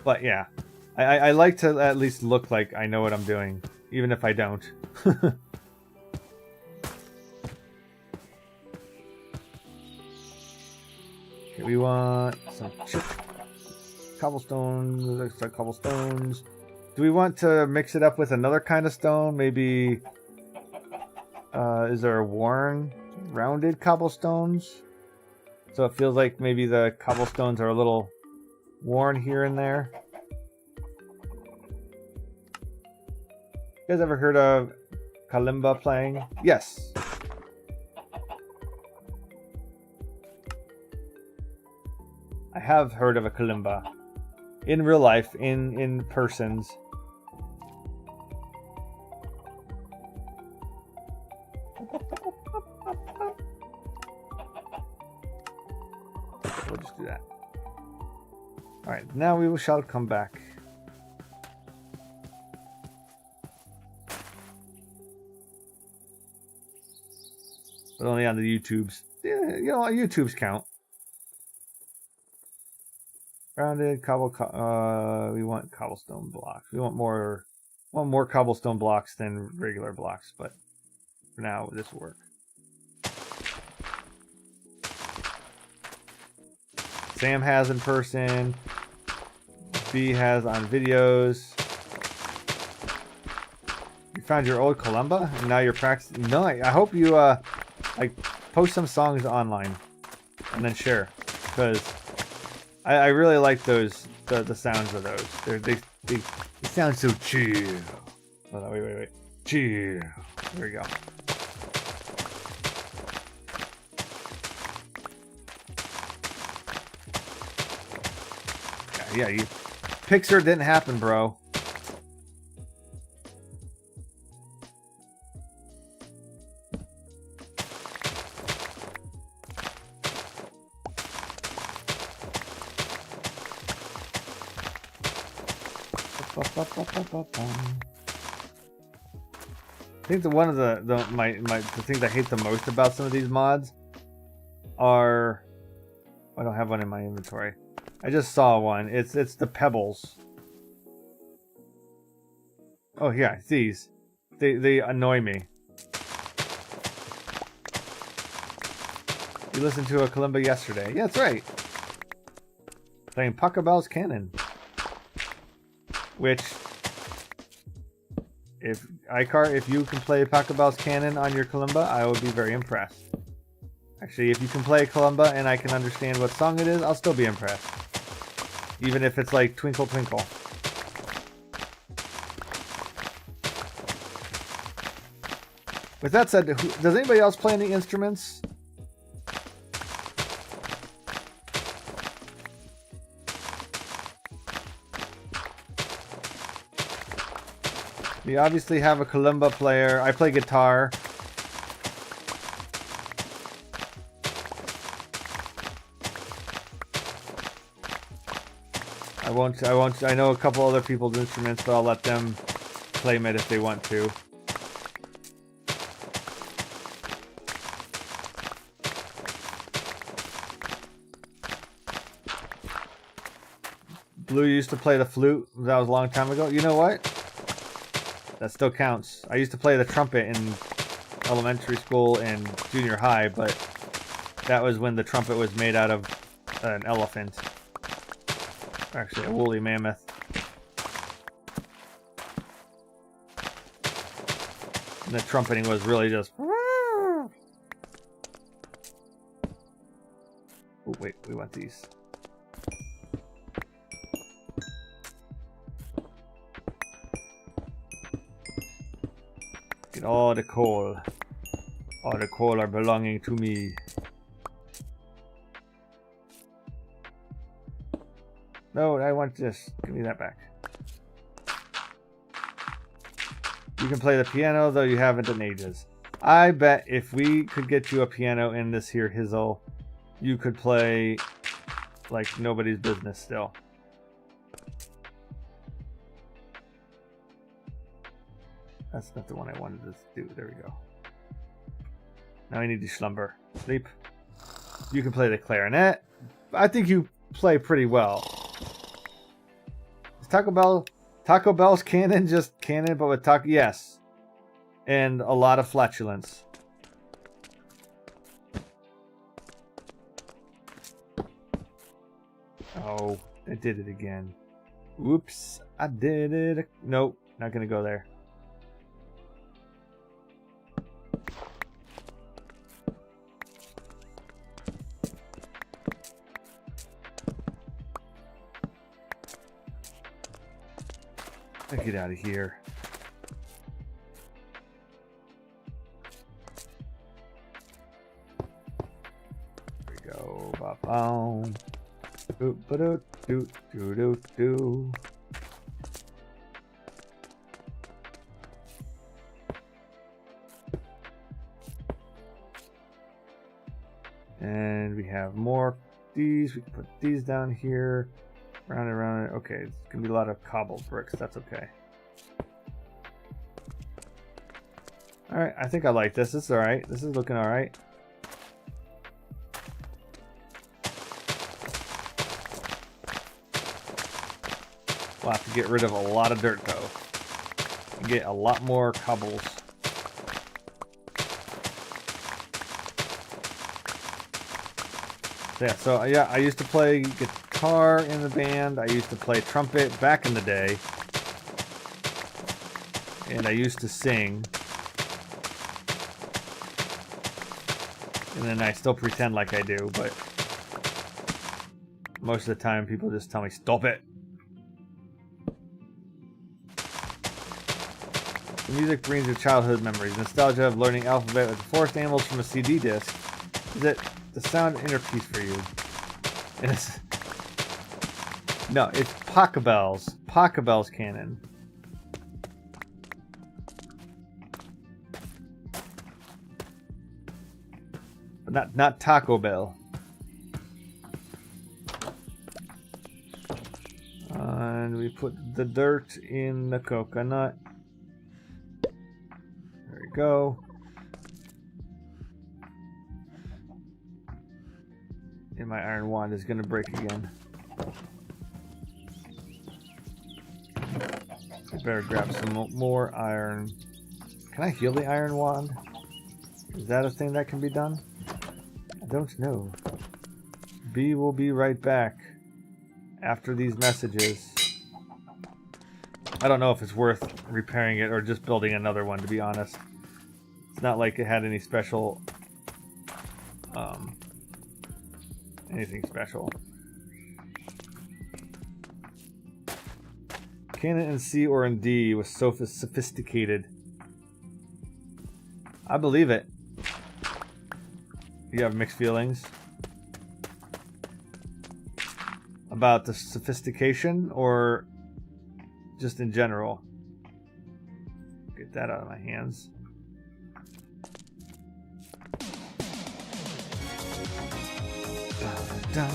But yeah, I like to at least look like I know what I'm doing, even if I don't. Okay, we want some cobblestones. Looks like cobblestones. Do we want to mix it up with another kind of stone? Maybe, is there a worn, rounded cobblestones? So it feels like maybe the cobblestones are a little worn here and there. You guys ever heard of kalimba playing? Yes. I have heard of a kalimba. In real life, in persons. We'll just do that. Alright, now we shall come back. But only on the YouTubes. Yeah, you know, YouTubes count. Rounded we want cobblestone blocks. We want more cobblestone blocks than regular blocks, but for now this will work. Sam has in person. B has on videos. You found your old kalimba and now you're practicing. No, I hope you like post some songs online and then share, because I really like those the sounds of those. They sound so chill. Oh, no, wait. Chill. There we go. Yeah, you Pixar didn't happen, bro. I think one of the things I hate the most about some of these mods are, I don't have one in my inventory. I just saw one. It's the pebbles. Oh yeah, these. they annoy me. You listened to a kalimba yesterday. Yeah, that's right. Playing Pachelbel's Canon. Which, if you can play Pachelbel's Canon on your kalimba, I would be very impressed. Actually, if you can play a kalimba and I can understand what song it is, I'll still be impressed. Even if it's like Twinkle Twinkle. With that said, does anybody else play any instruments? We obviously have a kalimba player. I play guitar. I know a couple other people's instruments, but I'll let them claim it if they want to. Blue used to play the flute. That was a long time ago. You know what? That still counts. I used to play the trumpet in elementary school and junior high, but that was when the trumpet was made out of an elephant. Actually, a woolly mammoth. And the trumpeting was really just... Oh, wait, we want these. Get all the coal. All the coal are belonging to me. No, I want this. Give me that back. You can play the piano, though you haven't in ages. I bet if we could get you a piano in this here hizzle, you could play like nobody's business still. That's not the one I wanted to do. There we go. Now I need to slumber. Sleep. You can play the clarinet. I think you play pretty well. Is Taco Bell's Canon just Canon, but with taco? Yes. And a lot of flatulence. Oh, I did it again. Whoops, I did it. Nope, not gonna go there. Get out of here. There we go. Ba-boom. Do-ba-do-do-do-do-do. And we have more these. We can put these down here. Round and round. Okay, it's gonna be a lot of cobbled bricks. That's okay. All right, I think I like this. This is all right. This is looking all right. We'll have to get rid of a lot of dirt though, and get a lot more cobbles. Yeah, I used to play guitar in the band. I used to play trumpet back in the day. And I used to sing. And then I still pretend like I do, but most of the time people just tell me, stop it. The music brings your childhood memories. Nostalgia of learning alphabet with the forest animals from a CD disc. Is it the sound inner piece for you? No, it's Pachelbel's Canon. But not Taco Bell. And we put the dirt in the coconut. There we go. And my iron wand is going to break again. I better grab some more iron. Can I heal the iron wand? Is that a thing that can be done? I don't know. B will be right back after these messages. I don't know if it's worth repairing it or just building another one, to be honest. It's not like it had any special... anything special. Cannon in C or in D was so sophisticated. I believe it. You have mixed feelings about the sophistication or just in general? Get that out of my hands. Can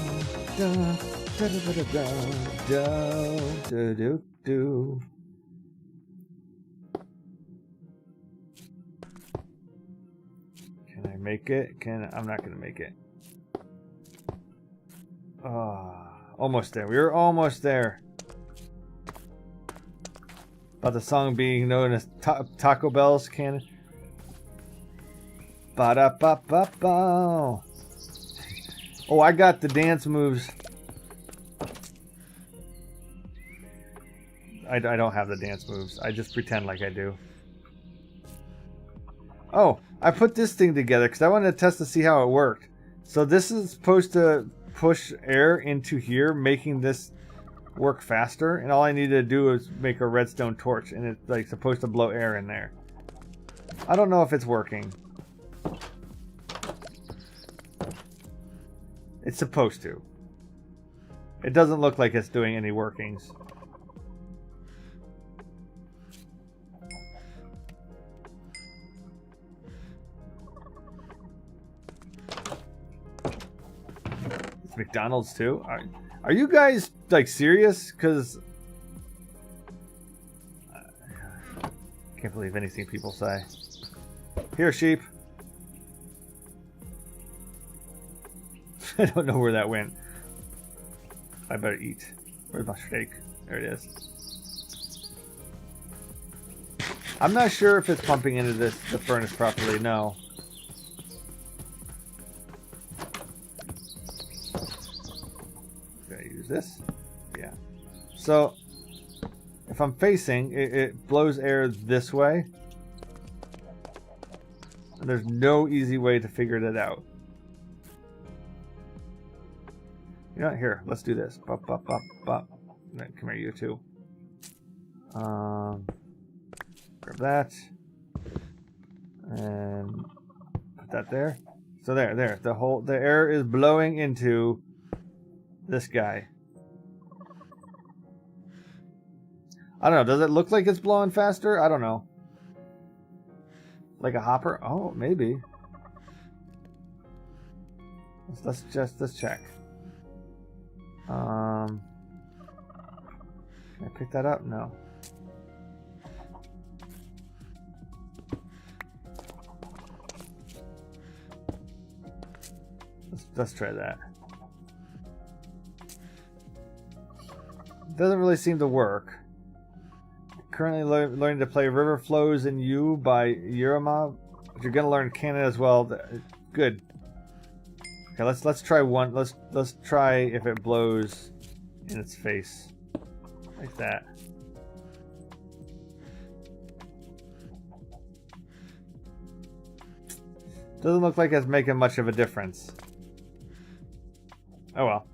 I make it? I'm not gonna make it. Almost there. We were almost there. About the song being known as Taco Bell's cannon. Ba-da-ba-ba-ba. Oh, I got the dance moves. I don't have the dance moves. I just pretend like I do. Oh, I put this thing together because I wanted to test to see how it worked. So this is supposed to push air into here, making this work faster. And all I needed to do is make a redstone torch, and it's like supposed to blow air in there. I don't know if it's working. It's supposed to. It doesn't look like it's doing any workings. It's McDonald's too? Are you guys like serious? Because I can't believe anything people say. Here, sheep. I don't know where that went. I better eat. Where's my steak? There it is. I'm not sure if it's pumping into the furnace properly. No. Gonna use this. Yeah. So if I'm facing, it blows air this way. And there's no easy way to figure that out. You know what? Here, let's do this. Bop, bop, bop, bop. Come here, you two. Grab that. And put that there. So there. The air is blowing into this guy. I don't know. Does it look like it's blowing faster? I don't know. Like a hopper? Oh, maybe. Let's check. Can I pick that up? No. Let's try that. Doesn't really seem to work. Currently learning to play River Flows in You by Yurima. But you're gonna learn canon as well. Good. Okay, let's try one. Let's try if it blows in its face. Like that. Doesn't look like it's making much of a difference. Oh well.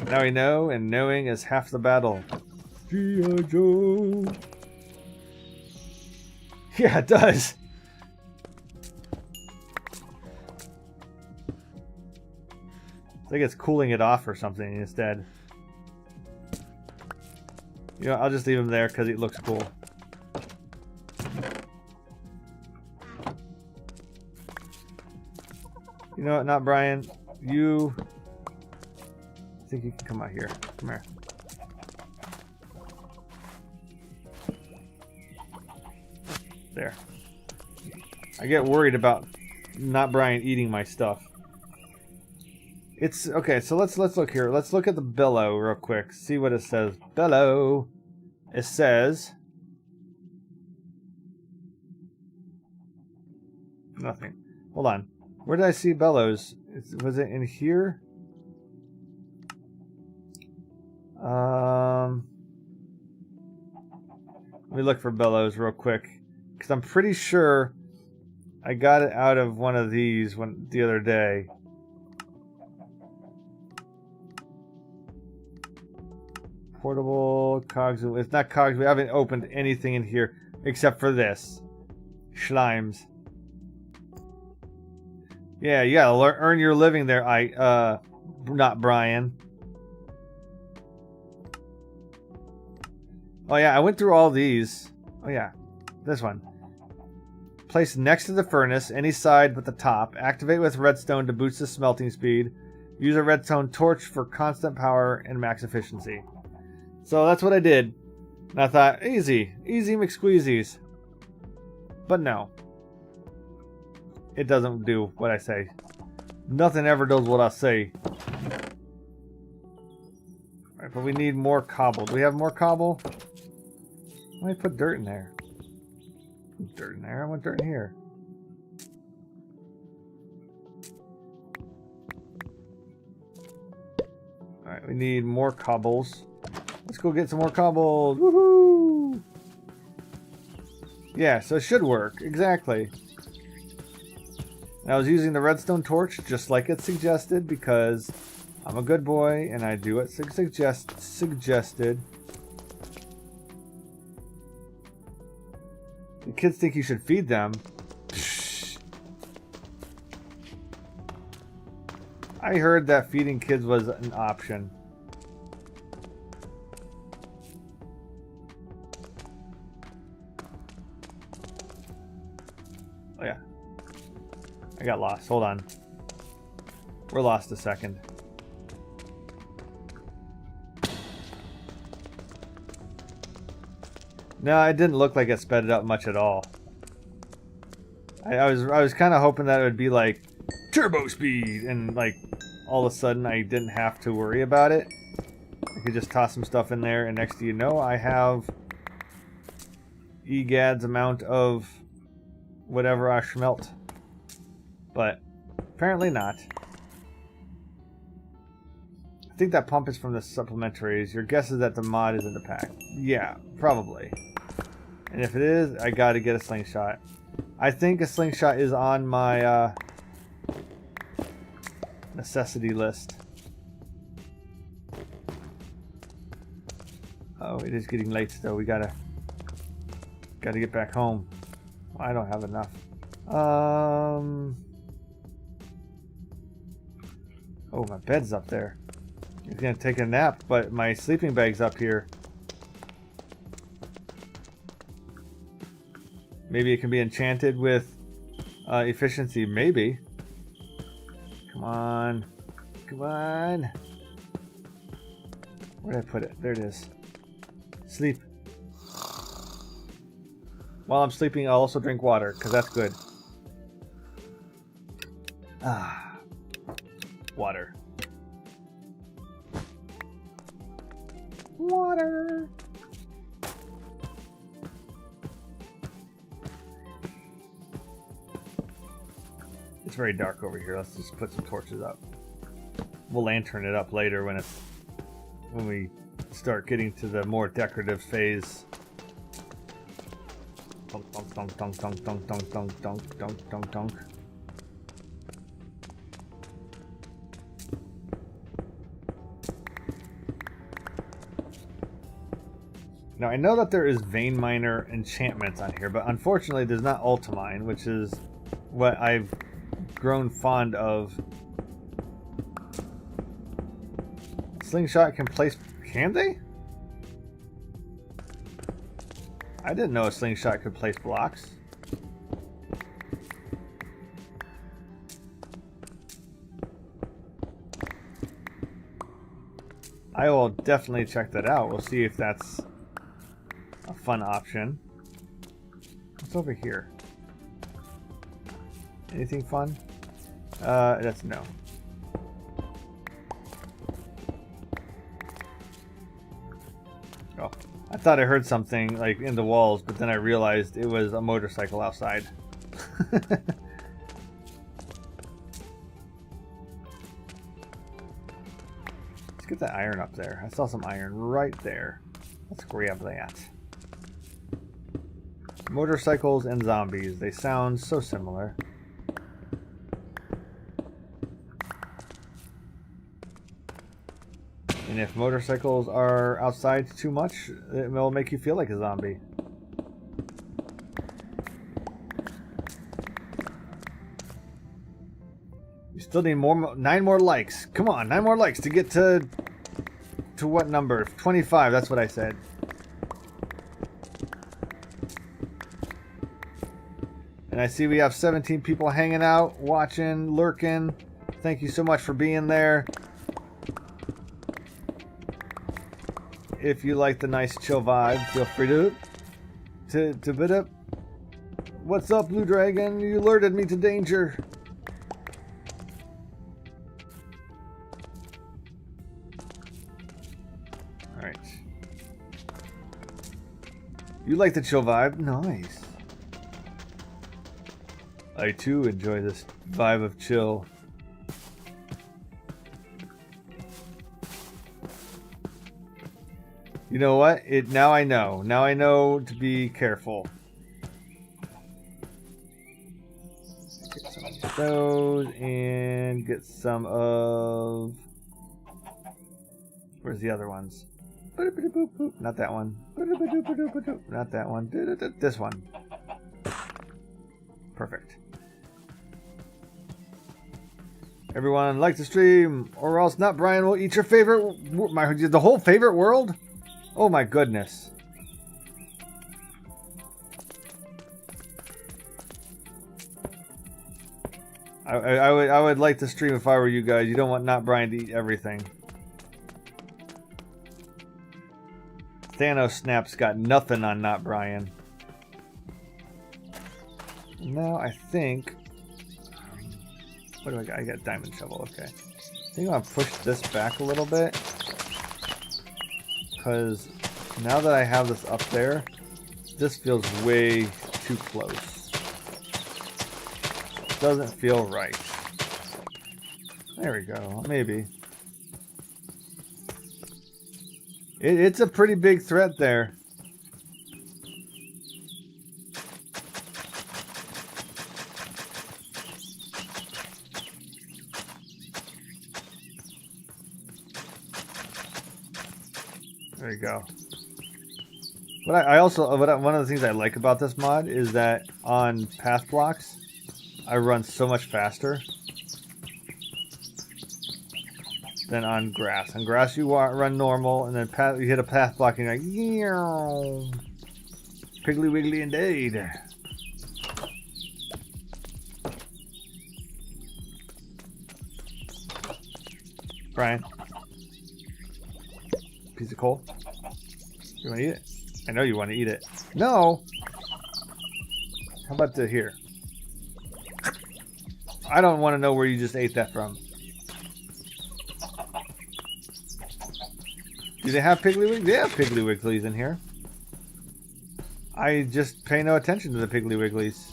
Now we know, and knowing is half the battle. G.I. Joe. Yeah, it does. I think it's cooling it off or something instead. You know, I'll just leave him there because it looks cool. You know what? Not Brian. You... I think you can come out here. Come here. There. I get worried about not Brian eating my stuff. It's okay, so let's look here. Let's look at the bellow real quick. See what it says. Bellow. It says Nothing. Hold on. Where did I see bellows? Was it in here? Let me look for bellows real quick, because I'm pretty sure I got it out of one of these the other day. Portable cogs. It's not cogs. We haven't opened anything in here except for this. Schlimes. Yeah, you gotta earn your living there. Not Brian. Oh yeah, I went through all these. Oh yeah, this one. Place next to the furnace, any side but the top. Activate with redstone to boost the smelting speed. Use a redstone torch for constant power and max efficiency. So that's what I did. And I thought, easy McSqueezies. But no. It doesn't do what I say. Nothing ever does what I say. Alright, but we need more cobble. Do we have more cobble? Let me put dirt in there. Dirt in there. I want dirt in here. Alright, we need more cobbles. Let's go get some more cobbles. Woohoo! Yeah, so it should work. Exactly. And I was using the redstone torch just like it suggested because I'm a good boy and I do what suggested. The kids think you should feed them. Psh. I heard that feeding kids was an option. Oh yeah. I got lost. Hold on. We're lost a second. No, it didn't look like it sped it up much at all. I was kind of hoping that it would be like turbo speed and like all of a sudden I didn't have to worry about it. I could just toss some stuff in there and next thing you know I have egad's amount of whatever I smelt. But apparently not. I think that pump is from the supplementaries. Your guess is that the mod is in the pack. Yeah, probably. And if it is, I gotta get a slingshot. I think a slingshot is on my necessity list. Oh, it is getting late still. We gotta get back home. I don't have enough. Oh, my bed's up there. I was gonna take a nap, but my sleeping bag's up here. Maybe it can be enchanted with efficiency. Maybe. Come on. Come on. Where did I put it? There it is. Sleep. While I'm sleeping, I'll also drink water, because that's good. Ah. Water. Water. It's very dark over here. Let's just put some torches up. We'll lantern it up later when we start getting to the more decorative phase. Dunk, dunk, dunk, dunk, dunk, dunk, dunk, dunk, dunk, dunk, dunk, dunk. Now I know that there is vein miner enchantments on here, but unfortunately there's not ultimine, which is what I've grown fond of. Slingshot can place... Can they? I didn't know a slingshot could place blocks. I will definitely check that out. We'll see if that's a fun option. What's over here? Anything fun? That's no. Oh, I thought I heard something like in the walls, but then I realized it was a motorcycle outside. get that iron up there. I saw some iron right there. Let's grab that. Motorcycles and zombies. They sound so similar. And if motorcycles are outside too much, it will make you feel like a zombie. You still need 9 more likes. Come on, 9 more likes to get to what number? 25, that's what I said. And I see we have 17 people hanging out, watching, lurking. Thank you so much for being there. If you like the nice chill vibe, feel free to bid up. What's up, Blue Dragon? You alerted me to danger. Alright. You like the chill vibe? Nice. I too enjoy this vibe of chill. You know what? Now I know. Now I know to be careful. Get some of those and get some of... Where's the other ones? Not that one. Not that one. This one. Perfect. Everyone, like the stream, or else Not Brian will eat your favorite... the whole favorite world? Oh my goodness. I would like to stream if I were you guys. You don't want Not Brian to eat everything. Thanos Snap's got nothing on Not Brian. Now I think... What do I got? I got diamond shovel, okay. I think I'm gonna push this back a little bit. Because now that I have this up there, this feels way too close. Doesn't feel right. There we go, maybe. It's a pretty big threat there. There you go. But one of the things I like about this mod is that on path blocks, I run so much faster than on grass. On grass, you run normal, and then you hit a path block, and you're like, Piggly Wiggly indeed. Brian. Piece of coal. You want to eat it? I know you want to eat it. No! How about here? I don't want to know where you just ate that from. Do they have Piggly Wigglies? They have Piggly Wigglies in here. I just pay no attention to the Piggly Wigglies.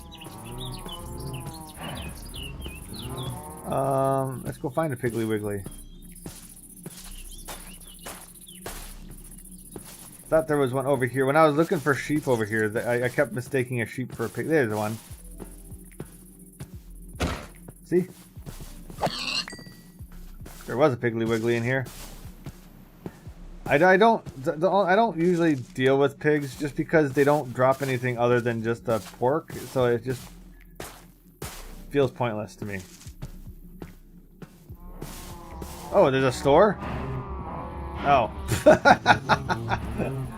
Let's go find a Piggly Wiggly. Thought there was one over here. When I was looking for sheep over here, I kept mistaking a sheep for a pig. There's one. See? There was a Piggly Wiggly in here. I don't usually deal with pigs just because they don't drop anything other than just a pork, so it just feels pointless to me. Oh, there's a store? Oh.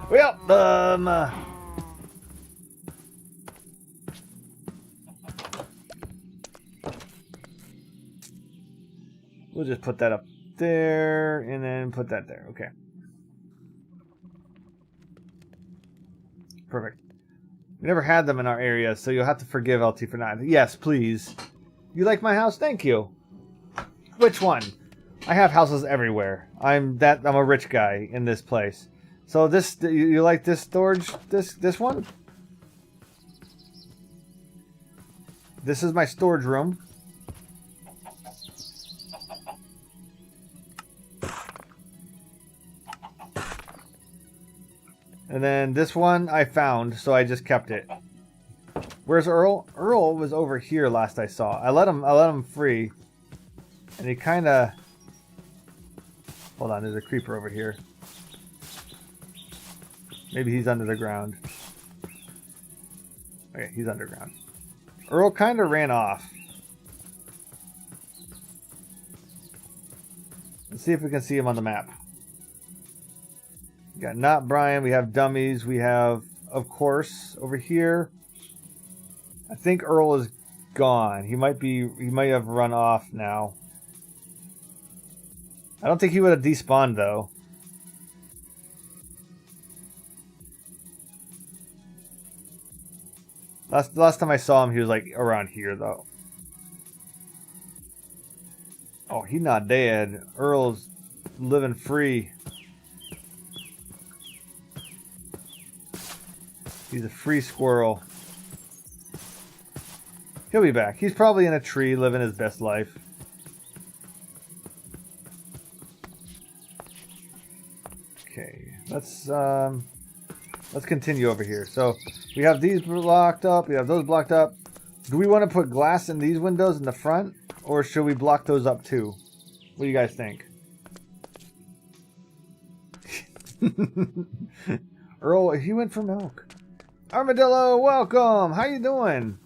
Well, we'll just put that up there and then put that there. Okay. Perfect. We never had them in our area, so you'll have to forgive LT for not. Yes, please. You like my house? Thank you. Which one? I have houses everywhere. I'm a rich guy in this place. So this, you like this storage? This one? This is my storage room. And then this one I found, so I just kept it. Where's Earl? Earl was over here last I saw. I let him free. And he kind of... Hold on, there's a creeper over here. Maybe he's under the ground. Okay, he's underground. Earl kind of ran off. Let's see if we can see him on the map. We got Not Brian, we have dummies, we have, of course, over here. I think Earl is gone. He might have run off now. I don't think he would have despawned though. Last time I saw him, he was like around here though. Oh, he's not dead. Earl's living free. He's a free squirrel. He'll be back. He's probably in a tree living his best life. Okay, let's continue over here. So we have these blocked up. We have those blocked up. Do we want to put glass in these windows in the front, or should we block those up too? What do you guys think? Earl, he went for milk. Armadillo, welcome. How you doing?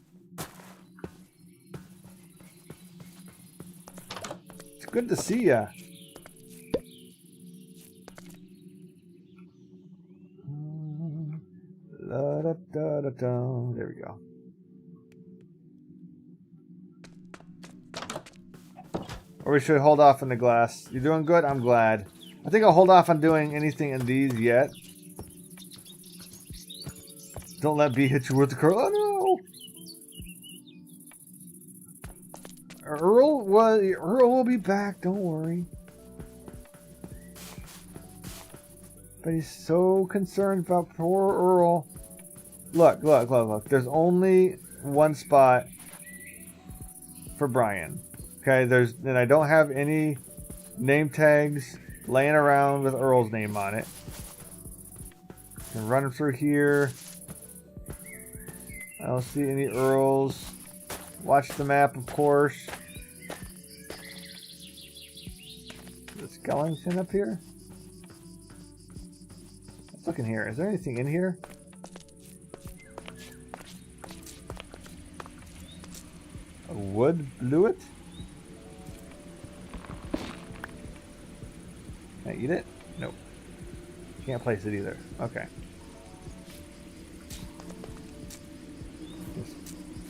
It's good to see ya. There we go. Or we should hold off on the glass. You're doing good? I'm glad. I think I'll hold off on doing anything in these yet. Don't let B hit you with the curl. Oh no! Earl will be back, don't worry. But he's so concerned about poor Earl. Look. There's only one spot for Brian. Okay, and I don't have any name tags laying around with Earl's name on it. And run through here. I don't see any Earls. Watch the map, of course. Is the skeleton up here? Let's look in here. Is there anything in here? A wood bluet? Can I eat it? Nope. Can't place it either. Okay.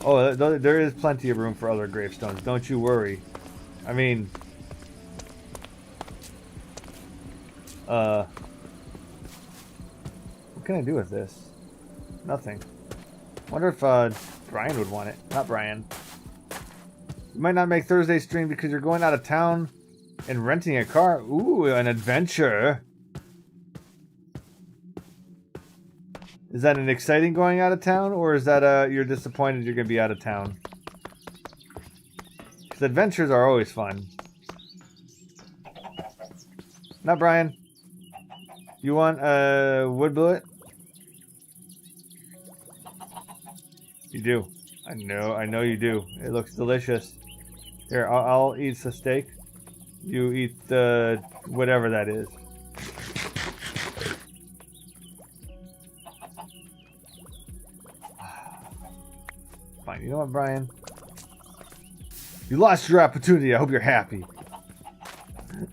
Oh, there is plenty of room for other gravestones. Don't you worry. I mean... what can I do with this? Nothing. Wonder if Brian would want it. Not Brian. You might not make Thursday stream because you're going out of town and renting a car. Ooh, an adventure. Is that an exciting going out of town, or is that you're disappointed you're going to be out of town? Because adventures are always fun. Not Brian. You want a wood billet? You do. I know you do. It looks delicious. Here, I'll eat the steak. You eat the whatever that is. Fine. You know what, Brian? You lost your opportunity. I hope you're happy.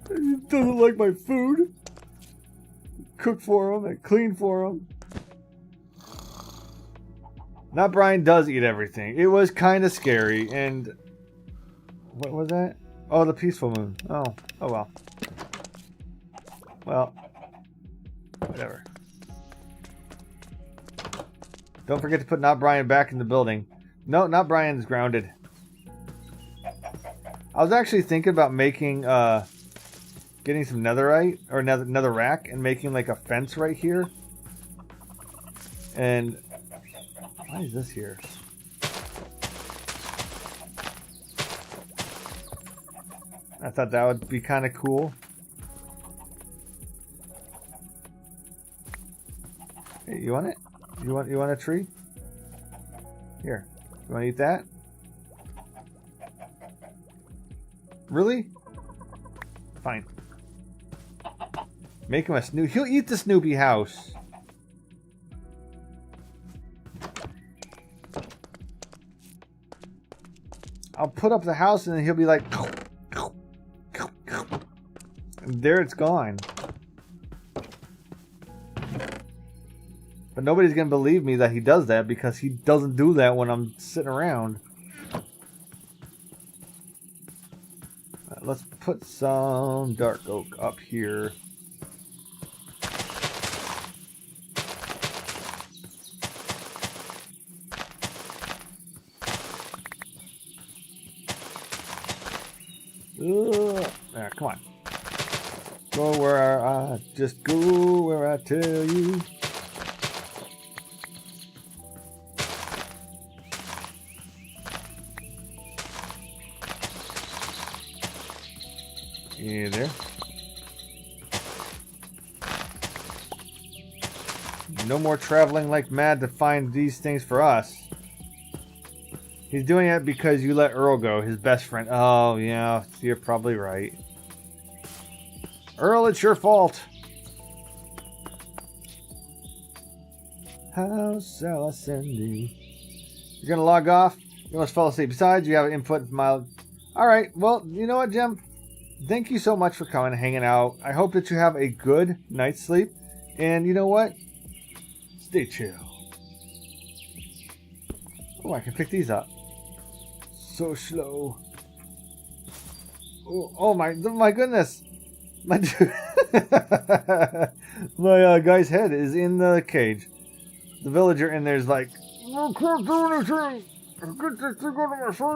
He doesn't like my food. Cook for him and clean for him. Not Brian does eat everything. It was kind of scary, and what was that? Oh, the peaceful moon. Oh well. Well, whatever. Don't forget to put Not Brian back in the building. No, Not Brian's grounded. I was actually thinking about making getting some netherite or nether rack and making like a fence right here. And why is this here? I thought that would be kind of cool. Hey, you want it? You want a tree? Here. You want to eat that? Really? Fine. Make him a Snoopy. He'll eat the Snoopy house. I'll put up the house and then he'll be like, and there it's gone. But nobody's gonna believe me that he does that because he doesn't do that when I'm sitting around. Let's put some dark oak up here. There, come on. Go where I just go where I tell you. Yeah, there. No more traveling like mad to find these things for us. He's doing it because you let Earl go, his best friend. Oh, yeah, you're probably right. Earl, it's your fault. How shall I send thee? You're gonna log off? You must fall asleep. Besides, you have input from my... Alright, well, you know what, Jim? Thank you so much for coming and hanging out. I hope that you have a good night's sleep. And you know what? Stay chill. Oh, I can pick these up. So slow. Oh my goodness. My my guy's head is in the cage. The villager in there's like, I can't do anything. Get this thing out of my face.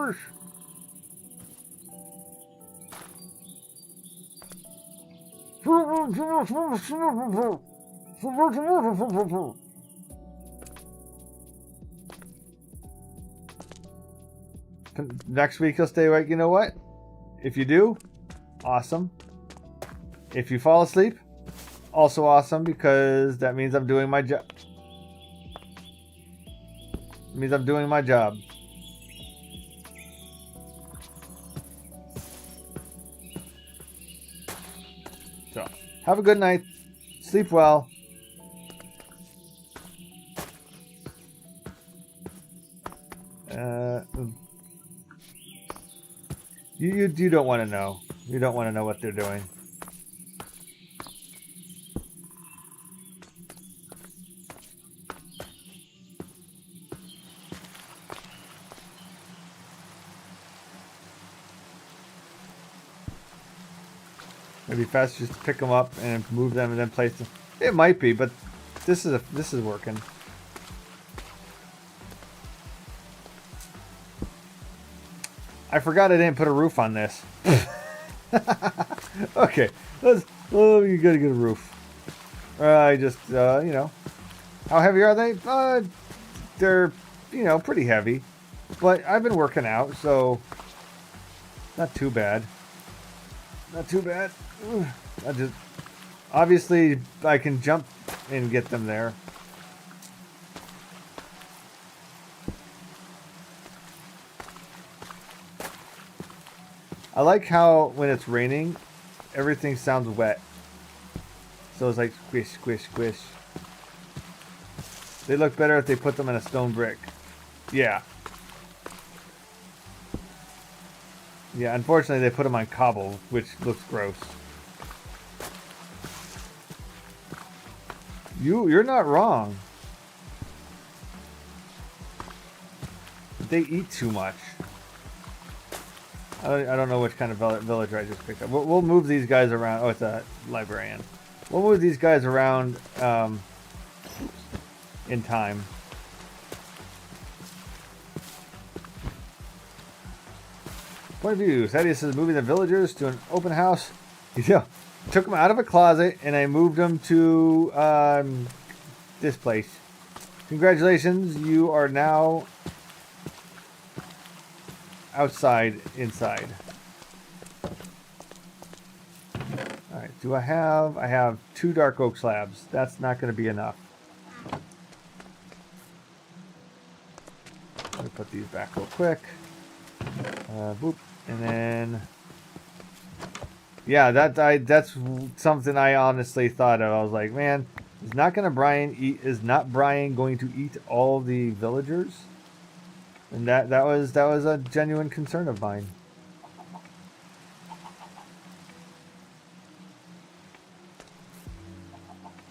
Next week he'll stay awake. You know what? If you do, awesome. If you fall asleep, also awesome, because that means I'm doing my job. It means I'm doing my job. So, have a good night. Sleep well. You don't want to know. You don't want to know what they're doing. It'd be faster just to pick them up and move them and then place them. It might be, but this is working. I forgot I didn't put a roof on this. Okay, you gotta get a roof. I just, you know, how heavy are they? They're, you know, pretty heavy, but I've been working out, so not too bad. Not too bad. I just, obviously, I can jump and get them there. I like how when it's raining, everything sounds wet. So it's like squish, squish, squish. They look better if they put them in a stone brick. Yeah. Yeah, unfortunately they put them on cobble, which looks gross. You're not wrong. They eat too much. I don't know which kind of villager I just picked up. We'll move these guys around. Oh, it's a librarian. We'll move these guys around in time. Point of view. Thaddius is moving the villagers to an open house. Yeah, took them out of a closet and I moved them to this place. Congratulations, you are now outside, inside. Alright, I have 2 dark oak slabs. That's not going to be enough. Let me put these back real quick. Boop. And then, yeah, that's something I honestly thought of. I was like, man, is not Brian going to eat all the villagers? And that was a genuine concern of mine.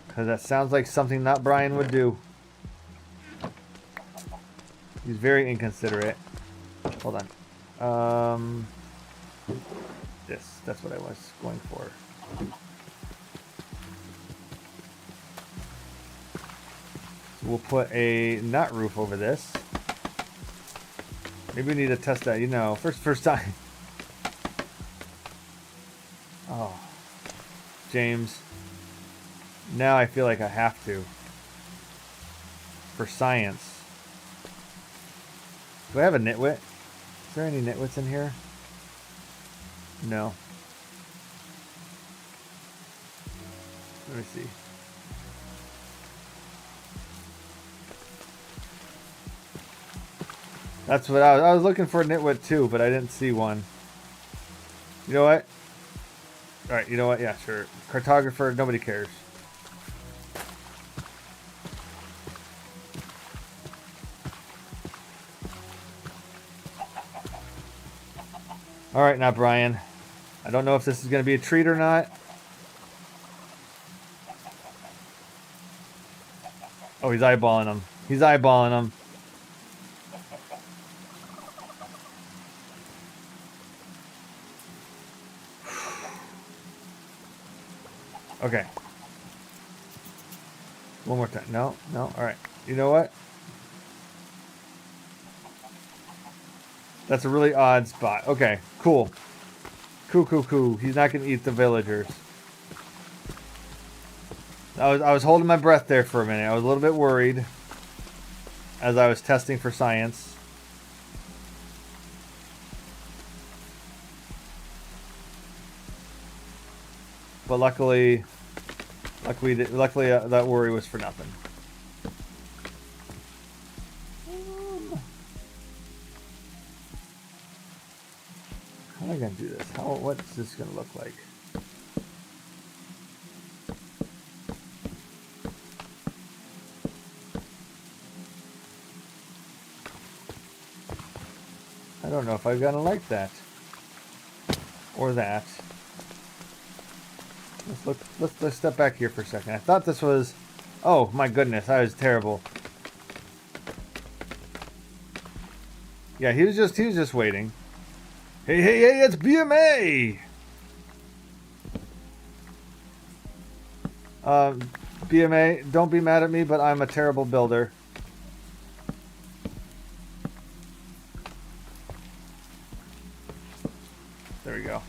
Because that sounds like something not Brian would do. He's very inconsiderate. Hold on. That's what I was going for. So we'll put a knot roof over this. Maybe we need to test that, you know, first time. Oh. James. Now I feel like I have to. For science. Do I have a nitwit? Is there any nitwits in here? No. Let me see. That's what I was looking for a nitwit too, but I didn't see one. You know what? Alright, you know what? Yeah, sure. Cartographer, nobody cares. Alright, now Brian. I don't know if this is going to be a treat or not. Oh, he's eyeballing him. He's eyeballing him. Okay. One more time. No. Alright. You know what? That's a really odd spot. Okay, cool. Cool. He's not going to eat the villagers. I was holding my breath there for a minute. I was a little bit worried as I was testing for science. But luckily that worry was for nothing. How am I going to do this? What's this going to look like? I don't know if I'm going to like that. Or that. Let's step back here for a second. I thought this was... Oh, my goodness. I was terrible. Yeah, he was just waiting. Hey, it's BMA! BMA, don't be mad at me, but I'm a terrible builder. There we go.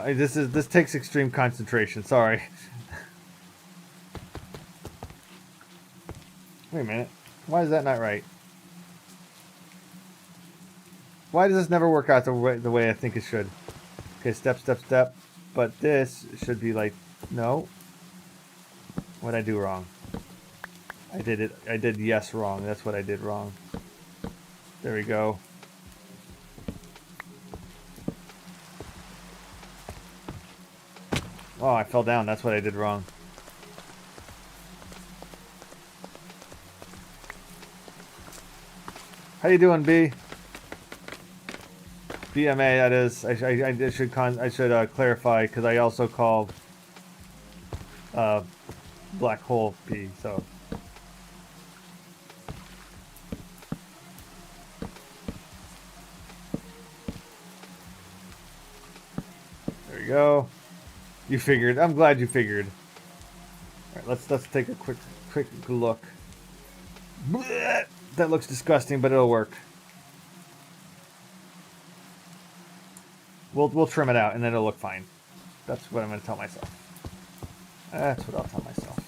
This takes extreme concentration. Sorry. Wait a minute. Why is that not right? Why does this never work out the way I think it should? Okay, step. But this should be like, no. What'd I do wrong? I did yes wrong. That's what I did wrong. There we go. Oh, I fell down. That's what I did wrong. How you doing, B? BMA, that is. I should clarify because I also call black hole P. So. There you go. You figured. I'm glad you figured. All right, let's take a quick look. Blech! That looks disgusting, but it'll work. We'll trim it out, and then it'll look fine. That's what I'm going to tell myself. That's what I'll tell myself.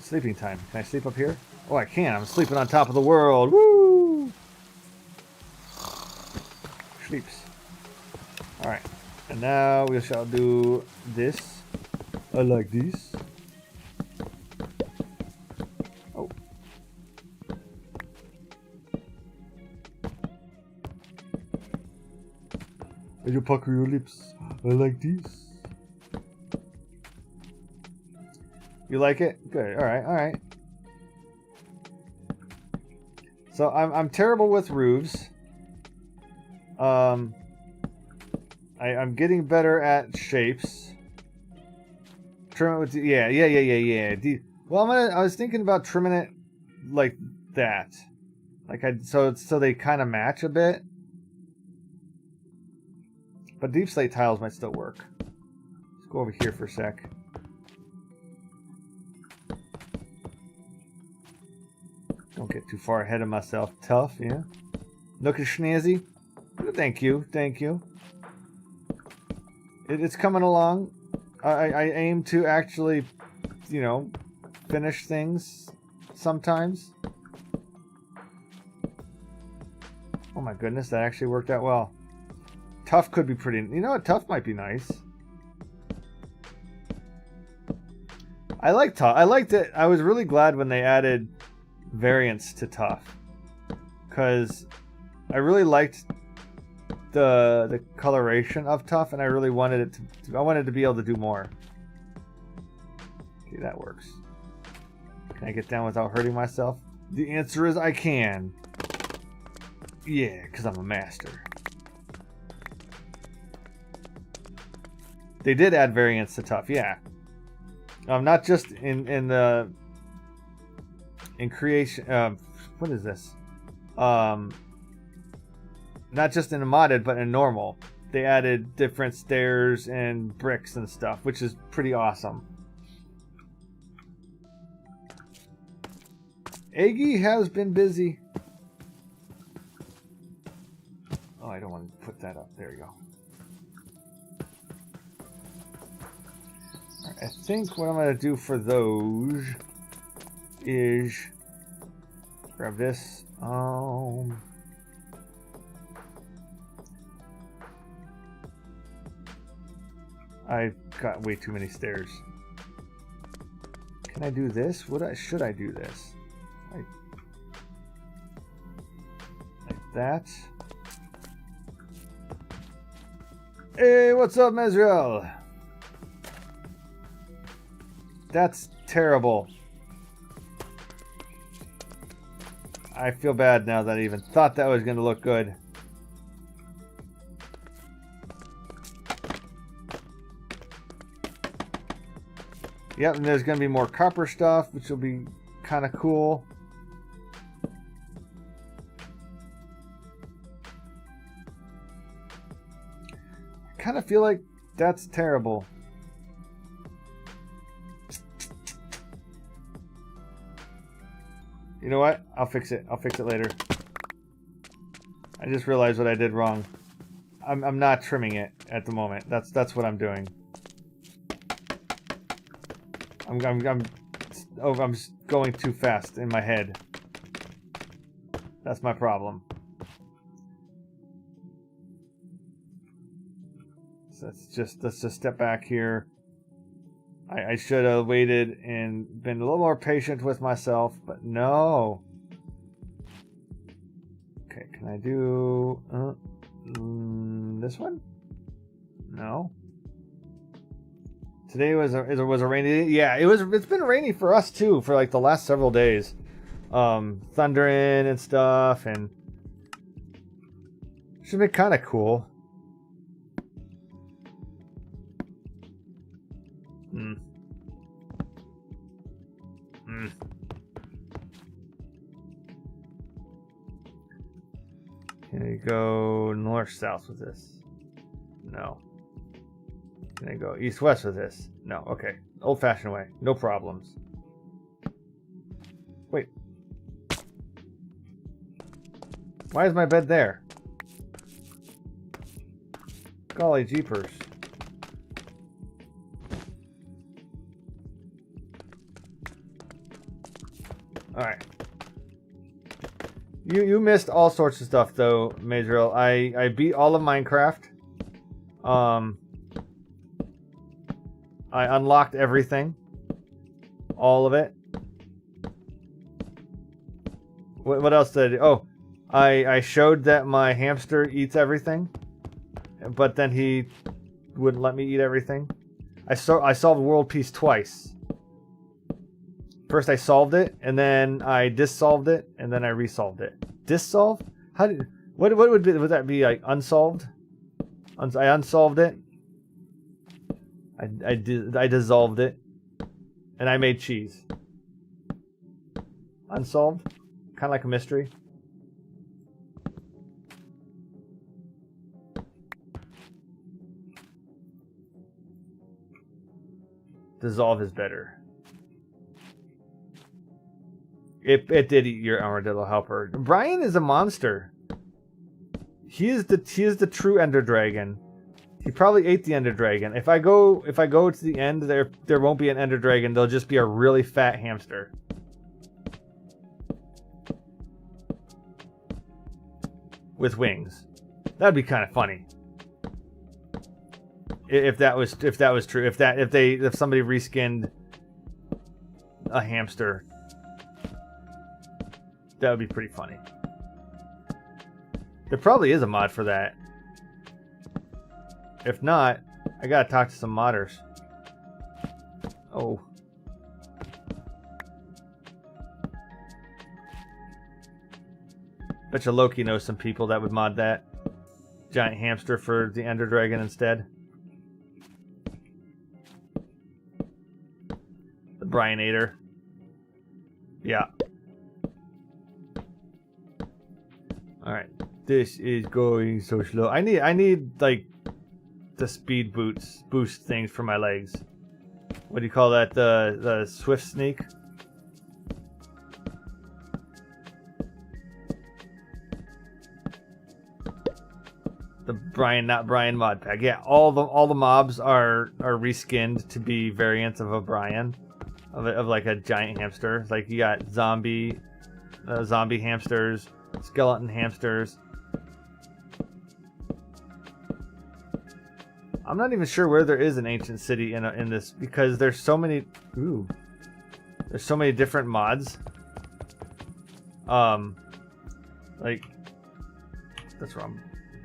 sleeping time. Can I sleep up here? Oh, I can. I'm sleeping on top of the world. Woo! Sleeps. Alright. And now we shall do this. I like this. Oh. And you pucker your lips. I like this. You like it? Good. Alright, alright. So I'm terrible with roofs. I'm getting better at shapes. Trim it with yeah. Well, I was thinking about trimming it like that, like so they kind of match a bit. But deep slate tiles might still work. Let's go over here for a sec. Don't get too far ahead of myself. Tough, yeah. Look at snazzy. Thank you, thank you. It's coming along. I aim to actually, you know, finish things sometimes. Oh my goodness, that actually worked out well. Tough could be pretty... You know what? Tough might be nice. I like tough. I liked it. I was really glad when they added variants to tough. Because I really liked the coloration of tough, and I really wanted it to... I wanted to be able to do more. Okay, that works. Can I get down without hurting myself? The answer is I can. Yeah, because I'm a master. They did add variants to tough, yeah. Not just in creation. What is this? Not just in the modded, but in normal. They added different stairs and bricks and stuff, which is pretty awesome. Aggie has been busy. Oh, I don't want to put that up. There you go. I think what I'm going to do for those is grab this. I've got way too many stairs. Can I do this? Should I do this? Like that. Hey, what's up, Mesriel? That's terrible. I feel bad now that I even thought that was going to look good. Yep, and there's going to be more copper stuff, which will be kind of cool. I kind of feel like that's terrible. You know what? I'll fix it. I'll fix it later. I just realized what I did wrong. I'm not trimming it at the moment. That's what I'm doing. I'm just going too fast in my head. That's my problem. So let's just step back here. I should have waited and been a little more patient with myself, but no. Okay, can I do this one? No. Today was a rainy day. Yeah, it's been rainy for us too for like the last several days. Thundering and stuff, and should be kind of cool. Can I go north-south with this? No. Can I go east-west with this? No. Okay. Old-fashioned way. No problems. Wait. Why is my bed there? Golly jeepers. You missed all sorts of stuff though, Majorel. I beat all of Minecraft. I unlocked everything. All of it. What else did I do? Oh, I showed that my hamster eats everything, but then he wouldn't let me eat everything. I solved world peace twice. First I solved it, and then I dissolved it, and then I resolved it. Dissolve? What would that be, like unsolved? I unsolved it. I dissolved it, and I made cheese. Unsolved? Kind of like a mystery. Dissolve is better. It did eat your armadillo helper. Brian is a monster. He is the true Ender Dragon. He probably ate the Ender Dragon. If I go to the end, there won't be an Ender Dragon. There'll just be a really fat hamster. With wings. That'd be kind of funny. If that was true. If somebody reskinned a hamster, that would be pretty funny. There probably is a mod for that. If not, I gotta talk to some modders. Oh. Bet you Loki knows some people that would mod that. Giant hamster for the Ender Dragon instead. The Brianator. Yeah. Alright. This is going so slow. I need like the speed boost things for my legs. What do you call that? The swift sneak? The not Brian Modpack. Yeah, all the mobs are reskinned to be variants of a Brian. Of like a giant hamster. It's like you got zombie hamsters, skeleton hamsters. I'm not even sure where there is an ancient city in this, because there's so many. Ooh, there's so many different mods. Like that's wrong.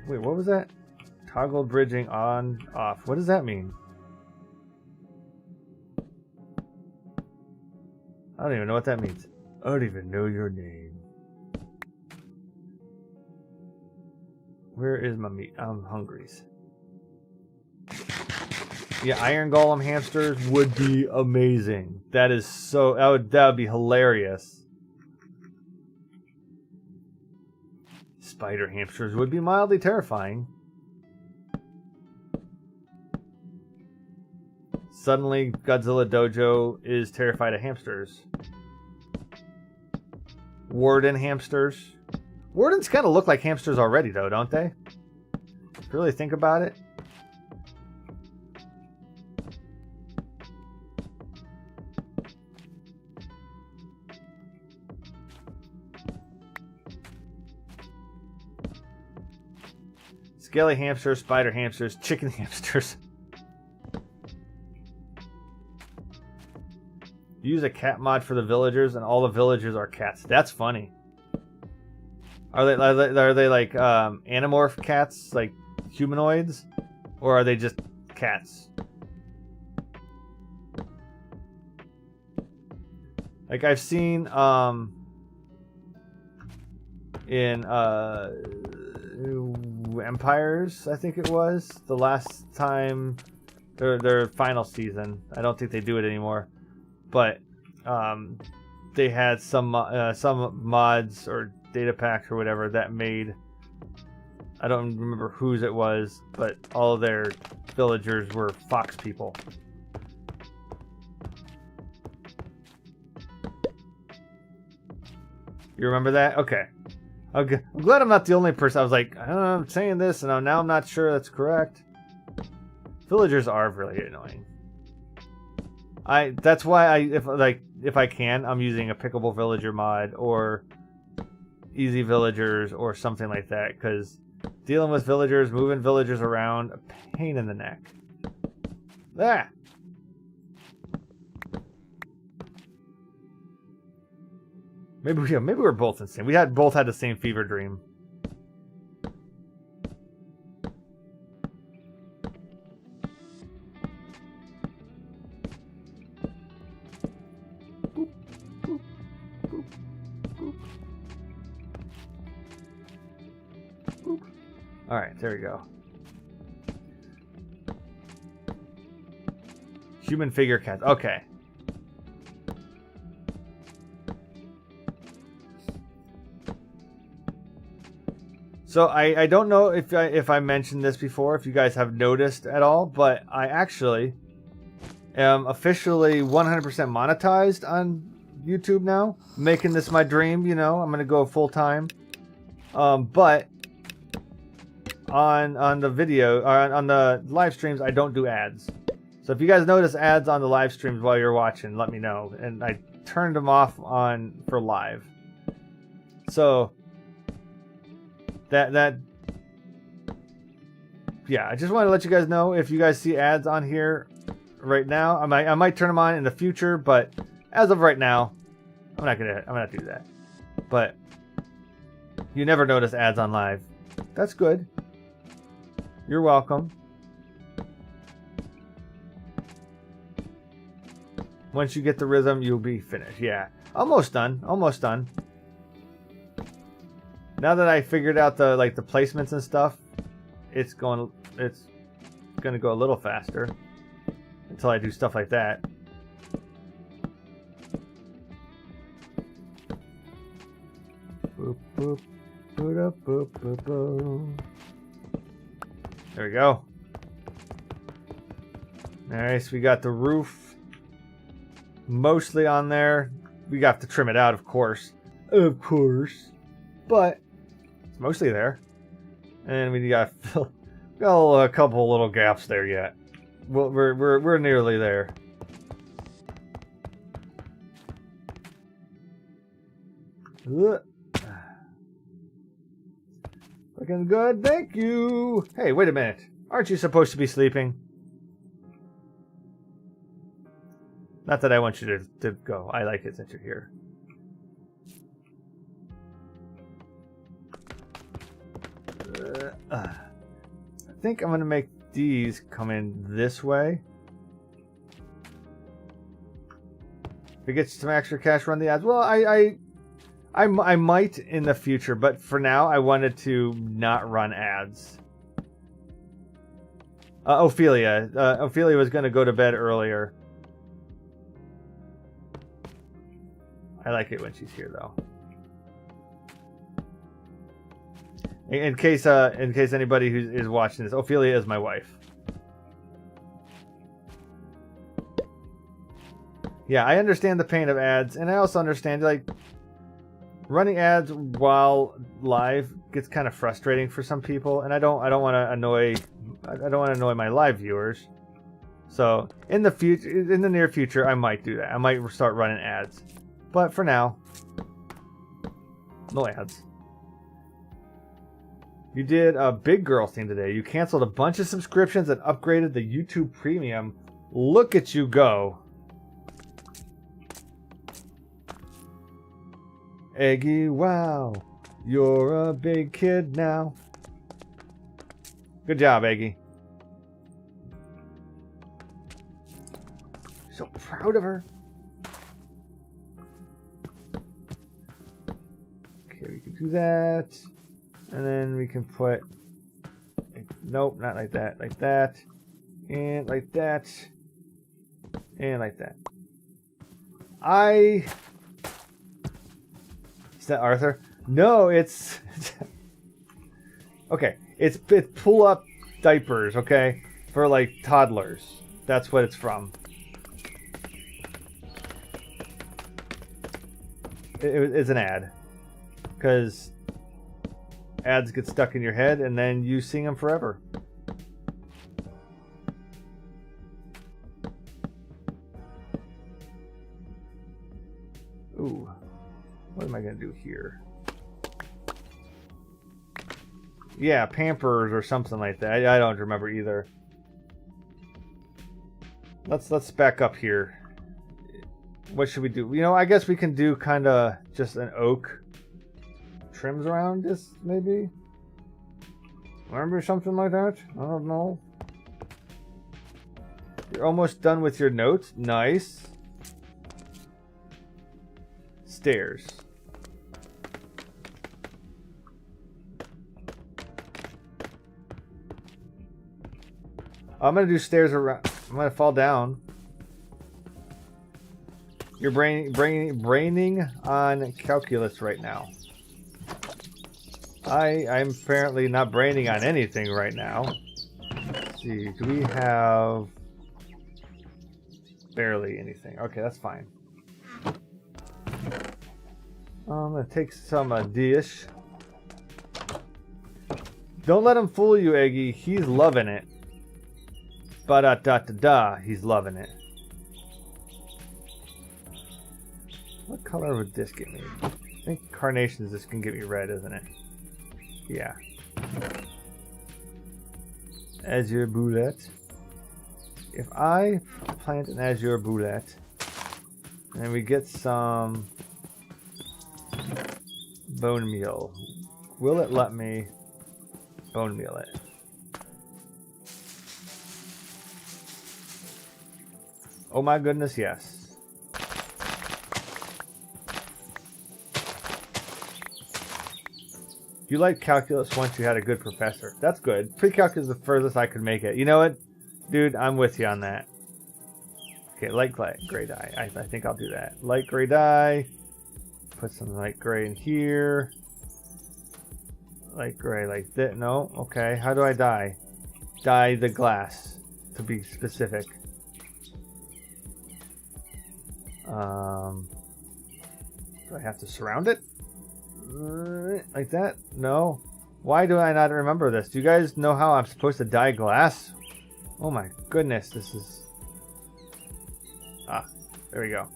Wait, what was that? Toggle bridging on off. What does that mean? I don't even know what that means. I don't even know your name. Where is my meat? I'm hungry. Yeah, iron golem hamsters would be amazing. That would be hilarious. Spider hamsters would be mildly terrifying. Suddenly, Godzilla Dojo is terrified of hamsters. Warden hamsters. Wardens kind of look like hamsters already, though, don't they? If you really think about it. Skelly hamsters, spider hamsters, chicken hamsters. Use a cat mod for the villagers, and all the villagers are cats. That's funny. Are they like anamorph cats, like humanoids, or are they just cats? Like I've seen in Empires, I think it was the last time their final season. I don't think they do it anymore, but they had some mods or data packs or whatever that made, I don't remember whose it was, but all of their villagers were fox people. You remember that? Okay. Okay. I'm glad I'm not the only person. I was like, I'm saying this, and now I'm not sure that's correct. Villagers are really annoying. That's why if I can, I'm using a pickable villager mod or easy villagers or something like that, because dealing with villagers, moving villagers around, a pain in the neck. Ah! Maybe we're both insane. We both had the same fever dream. Boop, boop, boop, boop. Boop. All right, there we go. Human figure cats. Okay. So I don't know if I mentioned this before, if you guys have noticed at all, but I actually am officially 100% monetized on YouTube now, making this my dream. You know, I'm gonna go full time. But on the video, on the live streams, I don't do ads. So if you guys notice ads on the live streams while you're watching, let me know. And I turned them off for live. So that yeah, I just want to let you guys know, if you guys see ads on here right now, I might turn them on in the future, but as of right now, I'm not gonna do that. But you never notice ads on live. That's good. You're welcome. Once you get the rhythm, you'll be finished. Yeah, almost done. Almost done. Now that I figured out the placements and stuff, it's gonna go a little faster until I do stuff like that. Boop, boop, boop, boop, boop, boop. There we go. Nice. We got the roof mostly on there. We got to trim it out, of course. Of course. But it's mostly there. And we got a couple little gaps there yet. Well, we're nearly there. Looking good, thank you. Hey, wait a minute. Aren't you supposed to be sleeping? Not that I want you to go. I like it since you're here. I think I'm going to make these come in this way. If it gets some extra cash, run the ads. Well, I might in the future, but for now, I wanted to not run ads. Ophelia. Ophelia was going to go to bed earlier. I like it when she's here, though. In case anybody who is watching this, Ophelia is my wife. Yeah, I understand the pain of ads, and I also understand running ads while live gets kind of frustrating for some people, and I don't want to annoy my live viewers. So in the near future, I might do that. I might start running ads, but for now, no ads. You did a big girl thing today. You canceled a bunch of subscriptions and upgraded the YouTube Premium. Look at you go. Eggy, wow. You're a big kid now. Good job, Eggy. So proud of her. Okay, we can do that. And then we can put, nope, not like that, like that, and like that, and like that. Is that Arthur? No, it's, okay, it's pull up diapers, okay, for like toddlers. That's what it's from. It's an ad, because ads get stuck in your head, and then you sing them forever. Ooh, what am I going to do here? Yeah, Pampers or something like that. I don't remember either. Let's back up here. What should we do? You know, I guess we can do kind of just an oak trims around this, maybe. Remember something like that? I don't know. You're almost done with your notes. Nice. Stairs. I'm gonna do stairs around. I'm gonna fall down. You're braining on calculus right now. I'm apparently not braining on anything right now. Let's see, do we have barely anything? Okay, that's fine. I'm gonna take some dish. Don't let him fool you, Eggy. He's loving it. Ba-da-da-da-da. He's loving it. What color would this get me? I think carnations, this can get me red, isn't it? Yeah. Azure boulette. If I plant an azure boulette, and we get some bone meal, will it let me bone meal it? Oh my goodness, yes. You liked calculus once you had a good professor. That's good. Pre-calc is the furthest I could make it. You know what? Dude, I'm with you on that. Okay, light gray dye. I think I'll do that. Light gray dye. Put some light gray in here. Light gray like that. No? Okay. How do I dye? Dye the glass, to be specific. Do I have to surround it? Like that? No. Why do I not remember this? Do you guys know how I'm supposed to dye glass? Oh my goodness, this is... Ah, there we go.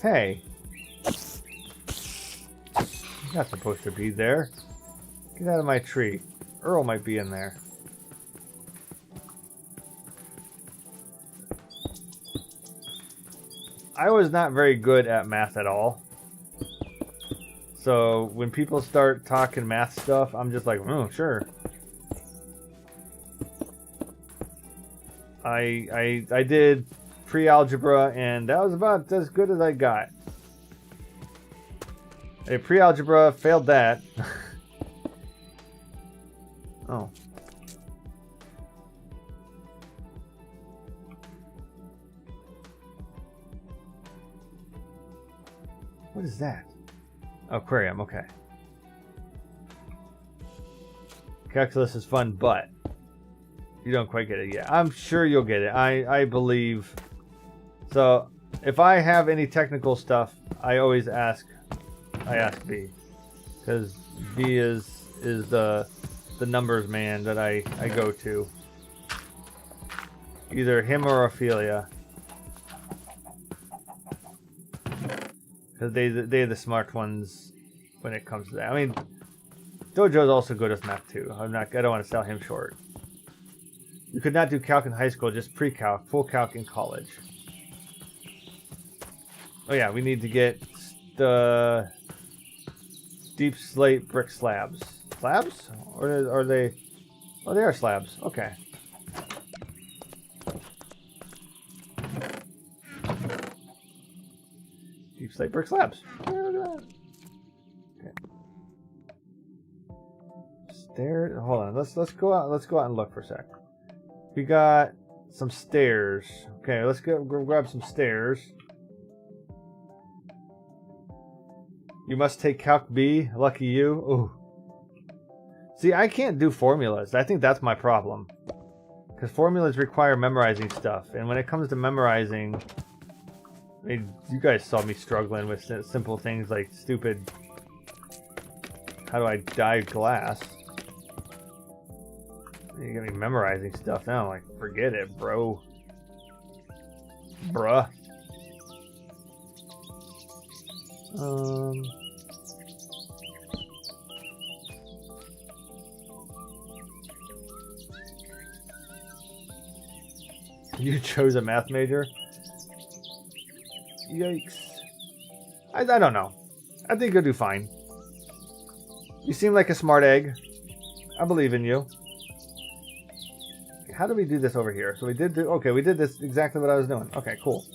Hey. You're not supposed to be there. Get out of my tree. Earl might be in there. I was not very good at math at all. So when people start talking math stuff, I'm just like, oh, sure. I did pre-algebra, and that was about as good as I got. A pre-algebra, failed that. Oh. What is that? Aquarium, okay. Calculus is fun, but you don't quite get it yet. I'm sure you'll get it. I believe. So, if I have any technical stuff, I always ask. I ask B, because B is the numbers man that I go to. Either him or Ophelia. Because they're the smart ones when it comes to that. I mean, Dojo's also good at math too. I don't want to sell him short. You could not do calc in high school, just pre-calc, full calc in college. Oh yeah, we need to get the deep slate brick slabs. Slabs? Or are they... Oh, they are slabs. Okay. Deep slate brick slabs. Yeah, look at that. Okay. Stairs. Hold on. Let's go out. Let's go out and look for a sec. We got some stairs. Okay, let's go grab some stairs. You must take Calc B. Lucky you. Ooh. See, I can't do formulas. I think that's my problem. Because formulas require memorizing stuff. And when it comes to memorizing... I mean, you guys saw me struggling with simple things like stupid... How do I dye glass? You got me memorizing stuff now. Like, forget it, bro. Bruh. You chose a math major? Yikes. I don't know. I think you'll do fine. You seem like a smart egg. I believe in you. How do we do this over here? So we did do... Okay, we did this exactly what I was doing. Okay, cool.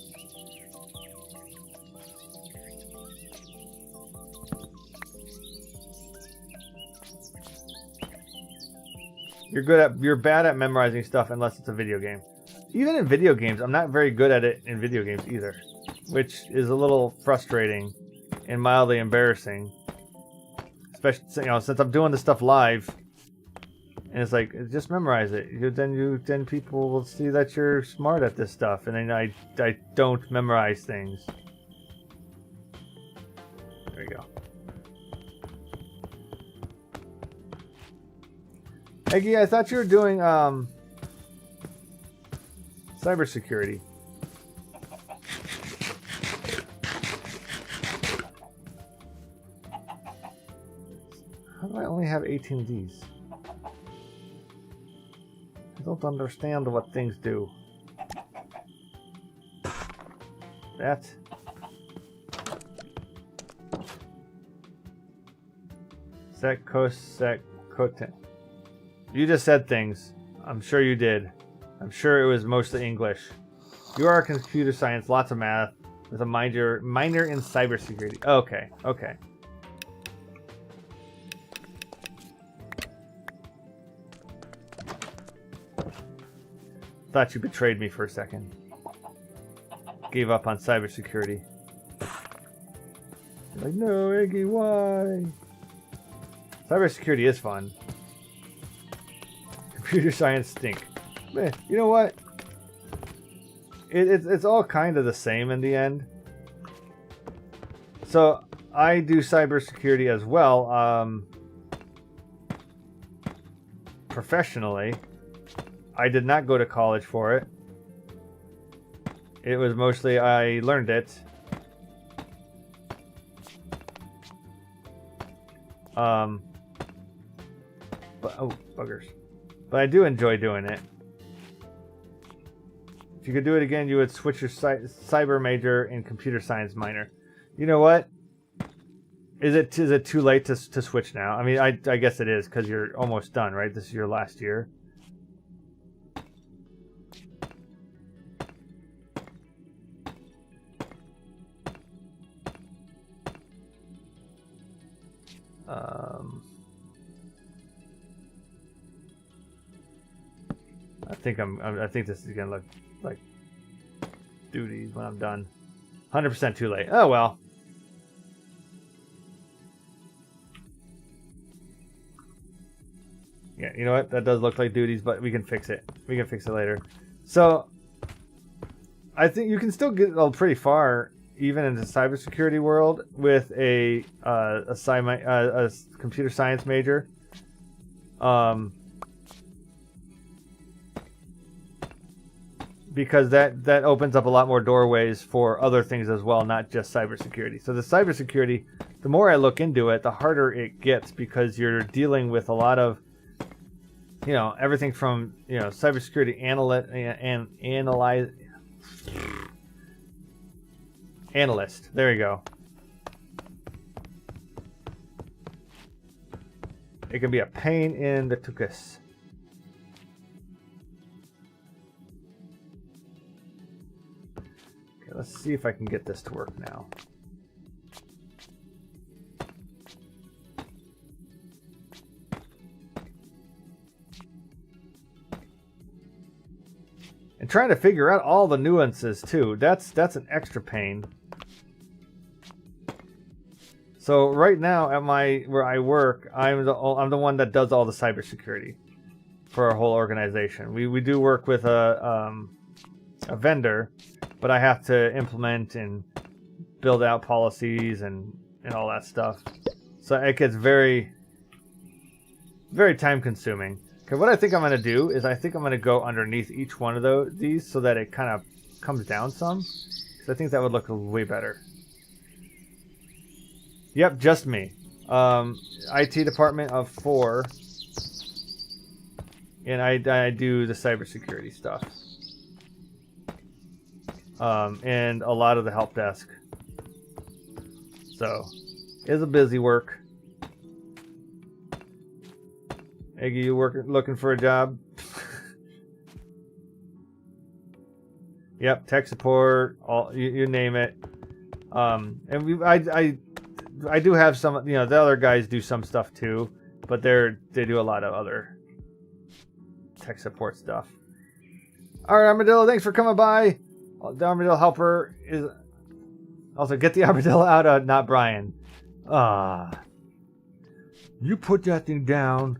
You're bad at memorizing stuff unless it's a video game. Even in video games, I'm not very good at it in video games either, which is a little frustrating and mildly embarrassing. Especially, since I'm doing this stuff live, and it's like, just memorize it. Then people will see that you're smart at this stuff, and then I don't memorize things. There you go. Eggy, I thought you were doing cybersecurity. How do I only have 18 of these? I don't understand what things do. That. Sekkoten. You just said things. I'm sure you did. I'm sure it was mostly English. You are a computer science, lots of math, with a minor in cybersecurity. Okay, okay. Thought you betrayed me for a second. Gave up on cybersecurity. You're like, no, Eggy, why? Cybersecurity is fun. Computer science stink. Man, you know what? It's all kind of the same in the end. So I do cybersecurity as well, professionally. I did not go to college for it. It was mostly I learned it. But, oh, buggers. But I do enjoy doing it. If you could do it again, you would switch your cyber major and computer science minor. You know what? Is it too late to switch now? I mean, I guess it is, because you're almost done, right? This is your last year. I think this is gonna look like duties when I'm done. 100% too late. Oh well. Yeah, you know what? That does look like duties, but we can fix it. We can fix it later. So I think you can still get pretty far, even in the cybersecurity world, with a computer science major. Because that opens up a lot more doorways for other things as well, not just cybersecurity. So the cybersecurity, the more I look into it, the harder it gets, because you're dealing with a lot of, everything from, cybersecurity analyst. There you go. It can be a pain in the tuchus. Okay, let's see if I can get this to work now. And trying to figure out all the nuances too. That's an extra pain. So right now at where I work, I'm the one that does all the cybersecurity for our whole organization. We do work with a vendor, but I have to implement and build out policies and all that stuff. So it gets very, very time consuming. Okay, what I think I'm going to do is I think I'm going to go underneath each one of these so that it kind of comes down some. Because I think that would look way better. Yep, just me. IT department of 4. And I do the cybersecurity stuff. And a lot of the help desk. So, it's a busy work. Eggy, you looking for a job? Yep, tech support, all you name it. And I do have some, the other guys do some stuff too, but they do a lot of other tech support stuff. All right, Armadillo, thanks for coming by. The Armadillo helper is also get the Armadillo out of not Brian. You put that thing down,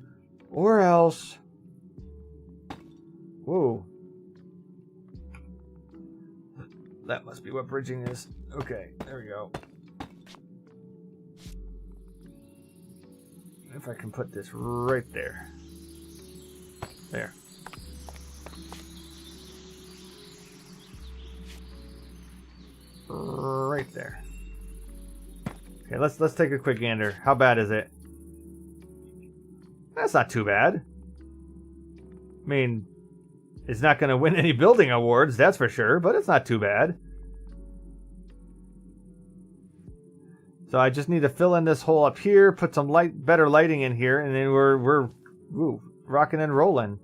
or else. Whoa. That must be what bridging is. Okay, there we go. If I can put this right there. There. Right there. Okay, let's take a quick gander. How bad is it? That's not too bad. I mean, it's not going to win any building awards, that's for sure, but it's not too bad. So I just need to fill in this hole up here, put some better lighting in here, and then we're rocking and rolling.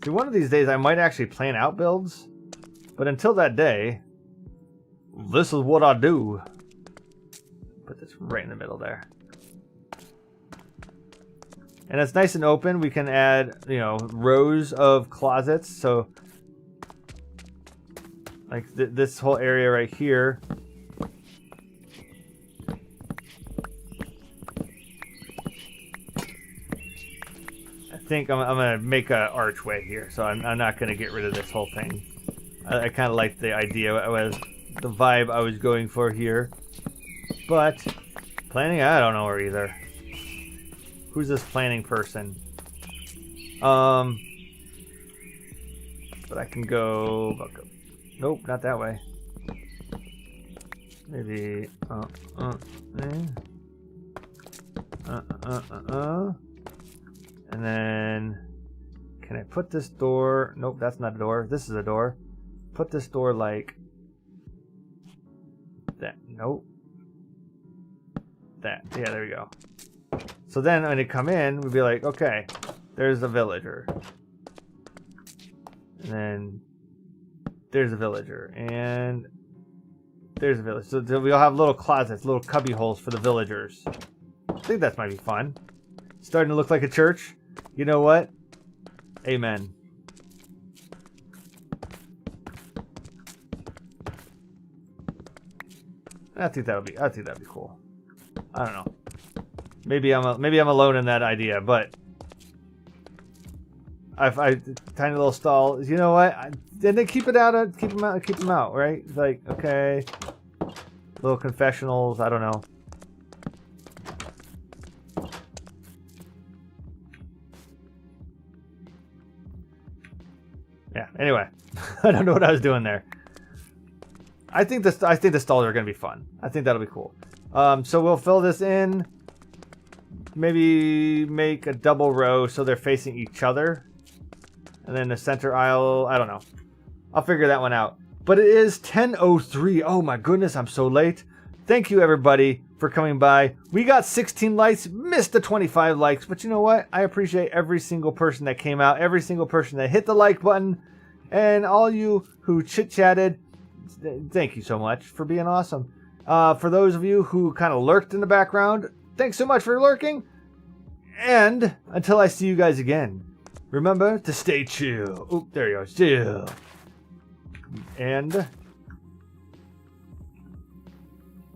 See, one of these days I might actually plan out builds, but until that day, this is what I do. Put this right in the middle there. And it's nice and open. We can add, rows of closets. So, like this whole area right here. I think I'm going to make an archway here. So I'm not going to get rid of this whole thing. I kind of like the idea. The vibe I was going for here. But planning, I don't know her either. Who's this planning person? But I can go. Nope, not that way. Maybe. And then, can I put this door? Nope, that's not a door. This is a door. Put this door like that. Nope. That. Yeah, there we go. So then when they come in, we'd be like, okay, there's a villager. And then there's a villager. And there's a villager. So we all have little closets, little cubby holes for the villagers. I think that might be fun. Starting to look like a church. You know what? Amen. I think that'd be cool. I don't know. Maybe I'm alone in that idea, but I tiny little stall. You know what? Then they keep them out, right? It's like, okay, little confessionals. I don't know. Yeah. Anyway, I don't know what I was doing there. I think the stalls are going to be fun. I think that'll be cool. So we'll fill this in. Maybe make a double row so they're facing each other. And then the center aisle, I don't know. I'll figure that one out. But it is 10:03. Oh my goodness, I'm so late. Thank you everybody for coming by. We got 16 likes, missed the 25 likes. But you know what? I appreciate every single person that came out, every single person that hit the like button, and all you who chit-chatted. Thank you so much for being awesome. For those of you who kind of lurked in the background, thanks so much for lurking. And until I see you guys again, remember to stay chill. Oop, there you go. Chill. And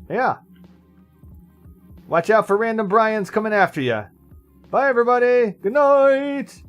yeah. Watch out for random Brian's coming after you. Bye, everybody. Good night.